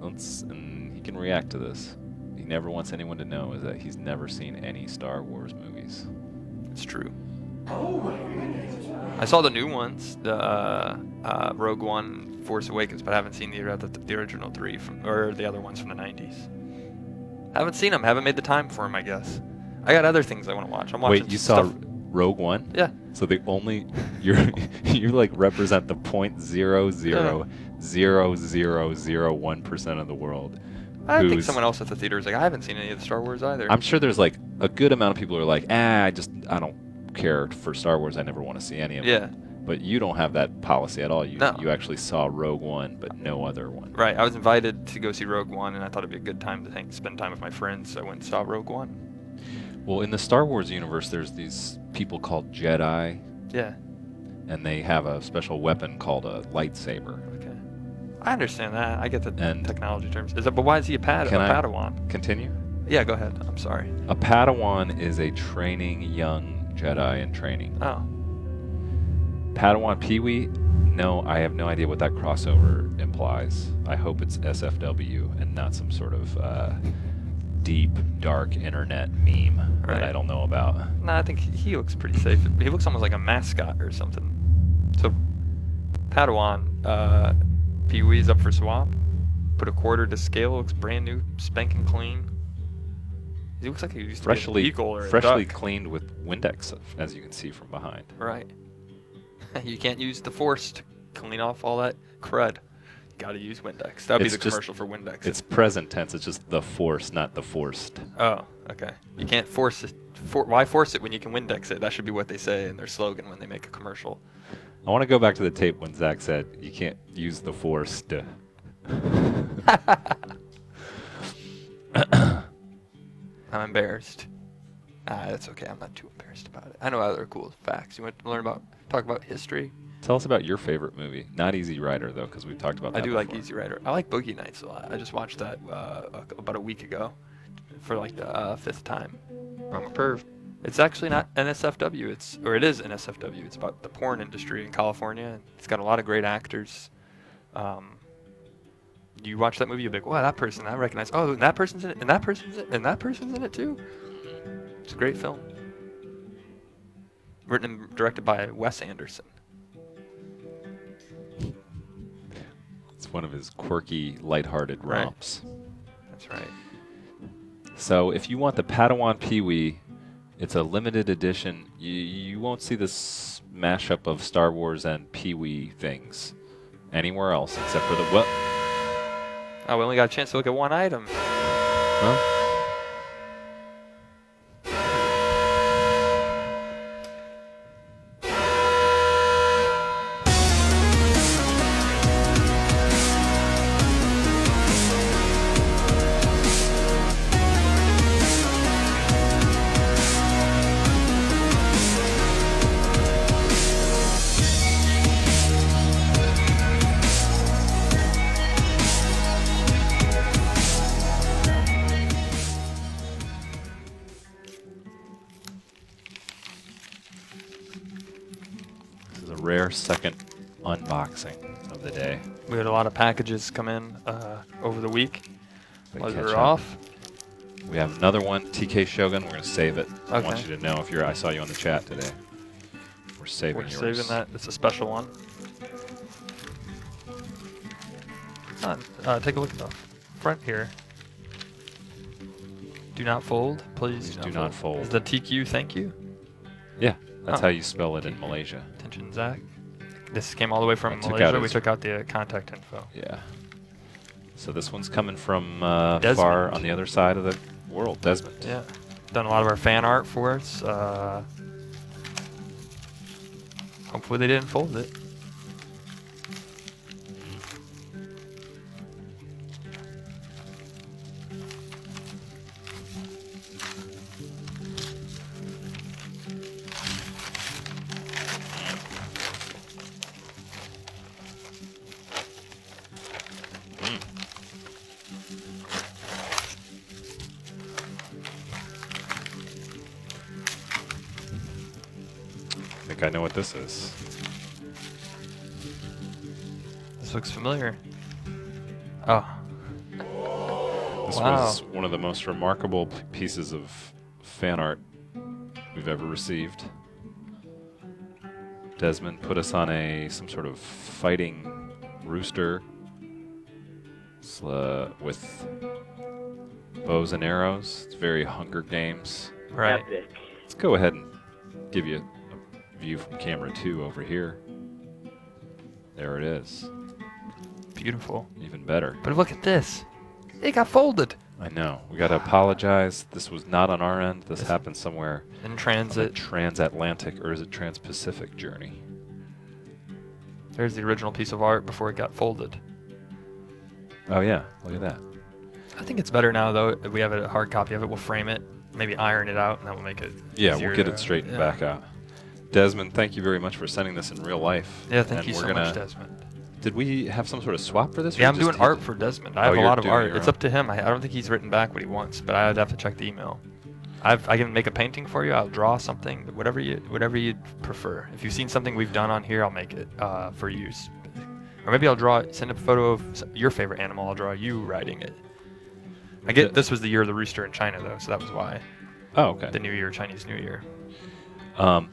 and he can react to this, he never wants anyone to know, is that he's never seen any Star Wars movies. It's true. I saw the new ones, the Rogue One, Force Awakens, but I haven't seen the original three or the other ones from the 90s. Haven't seen them. Haven't made the time for them, I guess. I got other things I want to watch. I'm watching Wait, you stuff. saw Rogue One? Yeah. So the only you like represent the 0.0001% of the world. I think someone else at the theater is like, I haven't seen any of the Star Wars either. I'm sure there's like a good amount of people who are like, I don't care for Star Wars. I never want to see any of Yeah. them. But you don't have that policy at all. No. You actually saw Rogue One, but no other one. Right. I was invited to go see Rogue One, and I thought it'd be a good time to spend time with my friends, so I went and saw Rogue One. Well, in the Star Wars universe, there's these people called Jedi, Yeah. and they have a special weapon called a lightsaber. Okay. I understand that. I get the And- technology terms. But why is he a Padawan? Continue? Yeah, go ahead. I'm sorry. A Padawan is a training young Jedi in training. Oh. Padawan Pee-wee? No, I have no idea what that crossover implies. I hope it's SFW and not some sort of deep, dark internet meme that Right. I don't know about. No, I think he looks pretty safe. He looks almost like a mascot or something. So, Padawan, Pee-wee's up for swap. Put a quarter to scale. Looks brand new, spanking clean. He looks like he used to be an eagle or a freshly duck. cleaned with Windex, as you can see from behind. Right. You can't use the Force to clean off all that crud. You gotta use Windex. That'd be It's the just- commercial for Windex. It's present tense. It's just the Force, not the forced. Oh, okay. You can't force it. Why force it when you can Windex it? That should be what they say in their slogan when they make a commercial. I want to go back to the tape when Zach said you can't use the Force to. I'm embarrassed. That's okay. I'm not too embarrassed about it. I know other cool facts. You want to talk about history? Tell us about your favorite movie. Not Easy Rider, though, because we've talked about that I do like before. Easy Rider. I like Boogie Nights a lot. I just watched that about a week ago for like the fifth time. I'm a perv. It's actually not NSFW. It is NSFW. It's about the porn industry in California. It's got a lot of great actors. You watch that movie, you'll be like, wow, that person, I recognize. Oh, and that person's in it, and that person's in it, and that person's in it too. It's a great film. Written and directed by Wes Anderson. It's one of his quirky, lighthearted Right. romps. That's right. So if you want the Padawan Pee-wee, it's a limited edition. You won't see this mashup of Star Wars and Pee-wee things anywhere else except for the what? Oh, we only got a chance to look at one item. Well, this is a rare second unboxing of the day. We had a lot of packages come in over the week They while we catch were up. off. We have another one, TK Shogun. We're going to save it. I want Okay. you to know if I saw you on the chat today. We're saving We're yours. saving that. It's a special one. Take a look at the front here. Do not fold, please. Do not fold. Is the TQ thank you? Yeah, that's Oh. how you spell it in Malaysia. Attention, Zach. This came all the way from I took Malaysia. out We his- took out the contact info. Yeah. So this one's coming from Desmond. far on the other side of the world, Desmond. Yeah. Done a lot of our fan art for us. Hopefully they didn't fold it. I think I know what this is. This looks familiar. Oh, This Wow. was one of the most remarkable pieces of fan art we've ever received. Desmond put us on some sort of fighting rooster with bows and arrows. It's very Hunger Games. right. Epic. Let's go ahead and give you a view from camera 2 over here. There it is. beautiful. Even better. But look at this. It got folded. I know. We got to apologize. This was not on our end. This happened somewhere In on a transit. transatlantic, or is it trans-Pacific journey? There's the original piece of art before it got folded. Oh, yeah. Look at that. I think it's better now, though. If we have a hard copy of it, we'll frame it, maybe iron it out, and that will make it Yeah, easier we'll get to- it straightened yeah. back out. Desmond, thank you very much for sending this in real life. Yeah, thank And you we're so gonna, much, Desmond. Did we have some sort of swap for this? or Yeah, I'm just doing he art did- for Desmond. I Oh, have a you're lot of doing art. your It's own. up to him. I don't think he's written back what he wants, but I'd have to check the email. I can make a painting for you. I'll draw something, whatever you'd prefer. If you've seen something we've done on here, I'll make it for use. Or maybe I'll send a photo of your favorite animal. I'll draw you riding it. I get this was the year of the rooster in China, though, so that was why. Oh, okay. The New Year, Chinese New Year.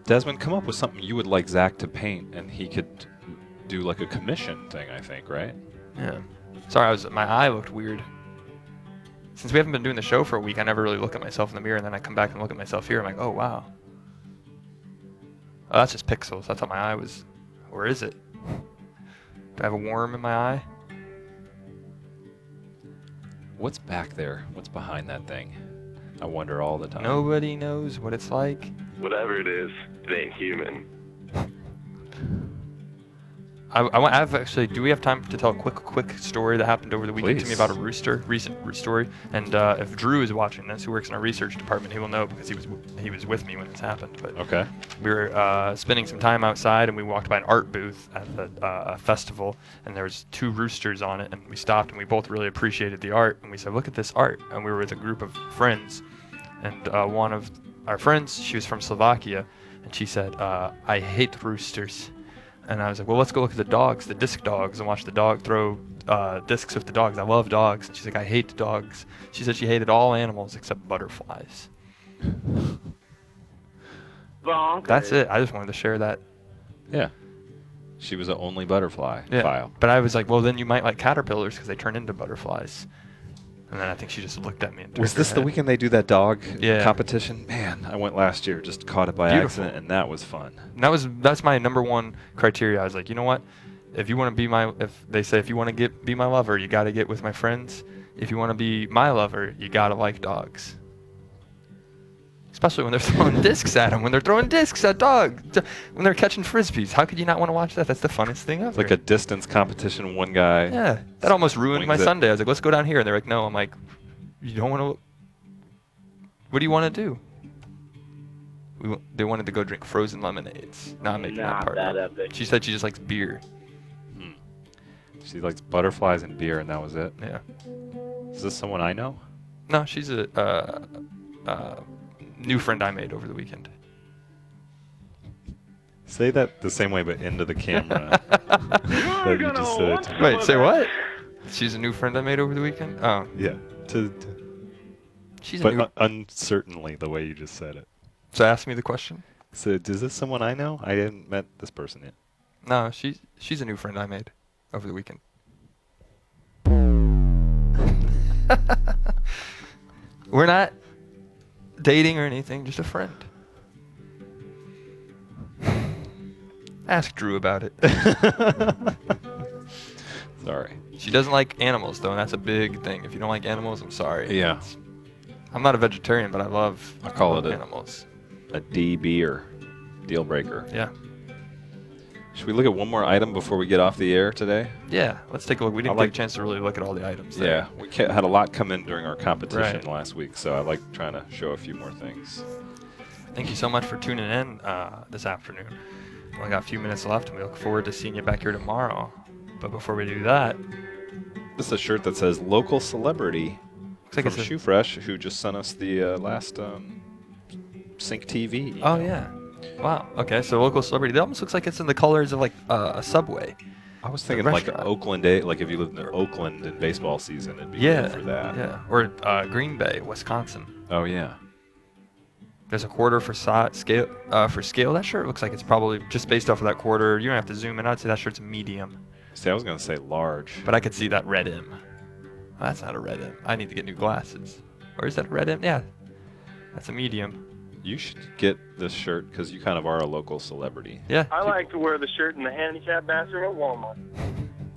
Desmond, come up with something you would like Zach to paint, and he could do like a commission thing, I think, right? Yeah. Sorry, my eye looked weird. Since we haven't been doing the show for a week, I never really look at myself in the mirror, and then I come back and look at myself here. I'm like, oh, wow. Oh, that's just pixels. That's how my eye was. Where is it? Do I have a worm in my eye? What's back there? What's behind that thing? I wonder all the time. Nobody knows what it's like. Whatever it is, it ain't human. I've actually. Do we have time to tell a quick story that happened over the weekend to me Please. about a rooster? Recent story. And if Drew is watching this, who works in our research department, he will know because he was with me when this happened. But Okay. we were spending some time outside, and we walked by an art booth at a festival, and there was 2 roosters on it, and we stopped, and we both really appreciated the art, and we said, look at this art. And we were with a group of friends, and one of our friends, she was from Slovakia, and she said, I hate roosters. And I was like, well, let's go look at the dogs, the disc dogs, and watch the dog throw discs with the dogs. I love dogs. And she's like, I hate dogs. She said she hated all animals except butterflies. Bonkers. That's it. I just wanted to share that. Yeah. She was the only butterfly Yeah. file. But I was like, well, then you might like caterpillars because they turn into butterflies. And then I think she just looked at me and Was turned her this the head. weekend they do that dog Yeah. competition? Man, I went last year, just caught it by Beautiful. accident, and that was fun. And that's my number one criteria. I was like, you know what? If you want to be if they say if you want to be my lover, you got to get with my friends. If you want to be my lover, you got to like dogs. Especially when they're throwing discs at them. When they're throwing discs at dogs. When they're catching frisbees. How could you not want to watch that? That's the funnest thing ever. It's like a distance competition. One guy. Yeah, that almost ruined my swings it. Sunday. I was like, let's go down here. And they're like, no. I'm like, you don't want to. What do you want to do? They wanted to go drink frozen lemonades. Not making that Not part that up. epic. She said she just likes beer. She likes butterflies and beer, and that was it. Yeah. Is this someone I know? No, she's a new friend I made over the weekend. Say that the same way, but into the camera. that you just said it to me. Wait, say what? She's a new friend I made over the weekend? Oh, Yeah. she's a But new. uncertainly, the way you just said it. So ask me the question. So, is this someone I know? I hadn't met this person yet. No, she's a new friend I made over the weekend. We're not dating or anything, just a friend. Ask Drew about it. Sorry. She doesn't like animals though, and that's a big thing. If you don't like animals, I'm sorry. Yeah. I'm not a vegetarian, but I love animals. A DB or deal breaker. Yeah. Should we look at one more item before we get off the air today? Yeah, let's take a look. We didn't like- get a chance to really look at all the items there. Yeah, we had a lot come in during our competition Right. last week, so I like trying to show a few more things. Thank you so much for tuning in this afternoon. We only got a few minutes left, and we look forward to seeing you back here tomorrow. But before we do that, This is a shirt that says "Local Celebrity" looks like from it's a, Shoe Fresh, who just sent us the last Sync TV. Oh yeah. Wow. Okay, so local celebrity. It almost looks like it's in the colors of like a Subway. I was thinking like restaurant. Oakland, like if you lived in Oakland in baseball season, it'd be Yeah. good for that. Yeah. Or Green Bay, Wisconsin. Oh yeah. There's a quarter for scale. For scale, that shirt looks like it's probably just based off of that quarter. You don't have to zoom in. I'd say that shirt's medium, See, I was gonna say large. but I could see that red M. Oh, that's not a red M. I need to get new glasses. Or is that a red M? Yeah. That's a medium. You should get this shirt because you kind of are a local celebrity. Yeah. I like to wear the shirt in the handicap bathroom at Walmart.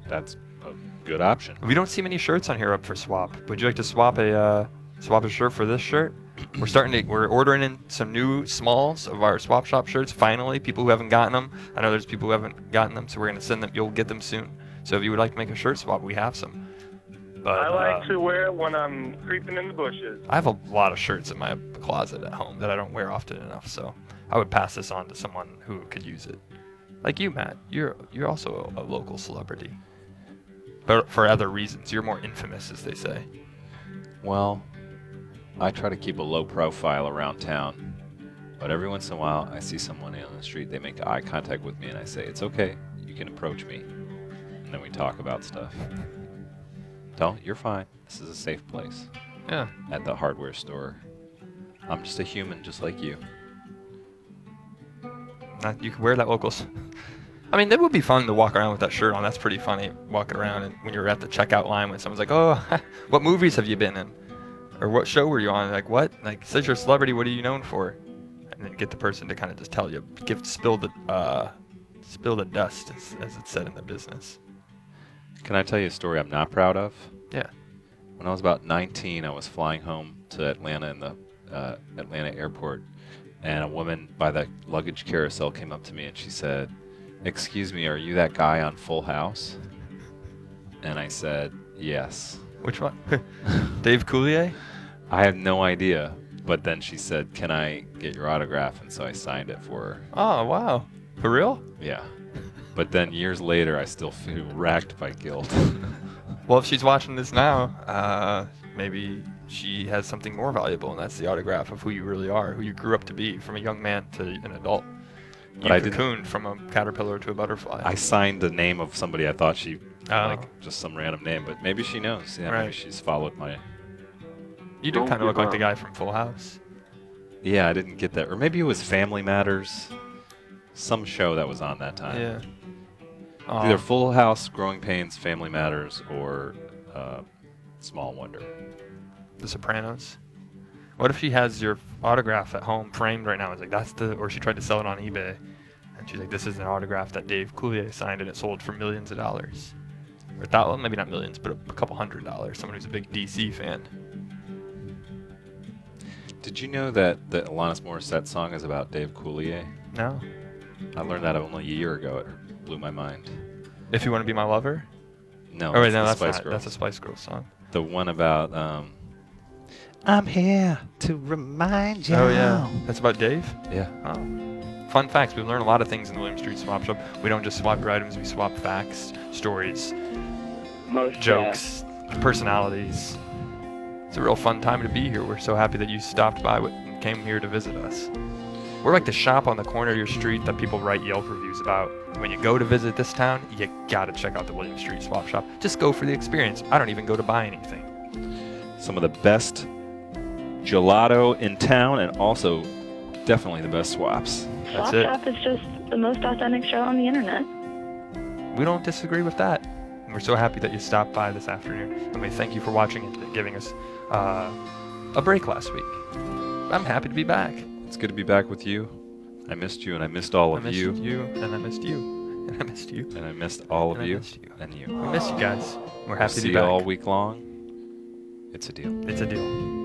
That's a good option. We don't see many shirts on here up for swap. Would you like to swap a shirt for this shirt? We're ordering in some new smalls of our swap shop shirts. Finally, people who haven't gotten them. I know there's people who haven't gotten them, so we're gonna send them. You'll get them soon. So if you would like to make a shirt swap, we have some. But I like to wear it when I'm creeping in the bushes. I have a lot of shirts in my closet at home that I don't wear often enough, so I would pass this on to someone who could use it. Like you, Matt. You're also a local celebrity. But for other reasons. You're more infamous, as they say. Well, I try to keep a low profile around town. But every once in a while, I see someone on the street, they make eye contact with me, and I say, it's okay, you can approach me. And then we talk about stuff. Don't, you're fine. This is a safe place. Yeah. At the hardware store. I'm just a human, just like you. You can wear that locals. I mean, it would be fun to walk around with that shirt on. That's pretty funny, walking around and when you're at the checkout line when someone's like, oh, what movies have you been in? Or what show were you on? Like, what? Like, since you're a celebrity, what are you known for? And then get the person to kind of just tell you, spill the dust, as it's said in the business. Can I tell you a story I'm not proud of? Yeah. When I was about 19, I was flying home to Atlanta in the Atlanta airport, and a woman by the luggage carousel came up to me and she said, excuse me, are you that guy on Full House? And I said, yes. Which one? Dave Coulier? I have no idea. But then she said, can I get your autograph? And so I signed it for her. Oh, wow. For real? Yeah. But then years later, I still feel racked by guilt. Well, if she's watching this now, maybe she has something more valuable, and that's the autograph of who you really are, who you grew up to be, from a young man to an adult. You cocooned from a caterpillar to a butterfly. I signed the name of somebody I thought like just some random name, but maybe she knows. Yeah, right. Maybe she's followed my... You do kind of look like the guy from Full House. Yeah, I didn't get that. Or maybe it was Family Matters. Some show that was on that time. Yeah. Either Full House, Growing Pains, Family Matters, or Small Wonder. The Sopranos. What if she has your autograph at home framed right now? It's like, or she tried to sell it on eBay. And she's like, this is an autograph that Dave Coulier signed and it sold for millions of dollars. Or maybe not millions, but a couple $100. Someone who's a big DC fan. Did you know that the Alanis Morissette song is about Dave Coulier? No. I learned that only a year ago. It blew my mind. If You Want to Be My Lover? No, oh, wait, no, that's that's a Spice Girls song. The one about, I'm here to remind you. Oh, yeah. That's about Dave? Yeah. Oh. Fun facts. We learn a lot of things in the William Street Swap Shop. We don't just swap your items, we swap facts, stories, jokes, personalities. It's a real fun time to be here. We're so happy that you stopped by and came here to visit us. We're like the shop on the corner of your street that people write Yelp reviews about. When you go to visit this town, you gotta check out the William Street Swap Shop. Just go for the experience. I don't even go to buy anything. Some of the best gelato in town, and also definitely the best swaps. That's Swap it. Shop is just the most authentic show on the internet. We don't disagree with that. And we're so happy that you stopped by this afternoon. And we thank you for watching and giving us a break last week. I'm happy to be back. It's good to be back with you. I missed you, and I missed all of you. I missed you, and I missed you, and I missed you. And I missed all of And I you, missed you. and you. We miss you guys. We're happy to See be you back. all week long. It's a deal. It's a deal.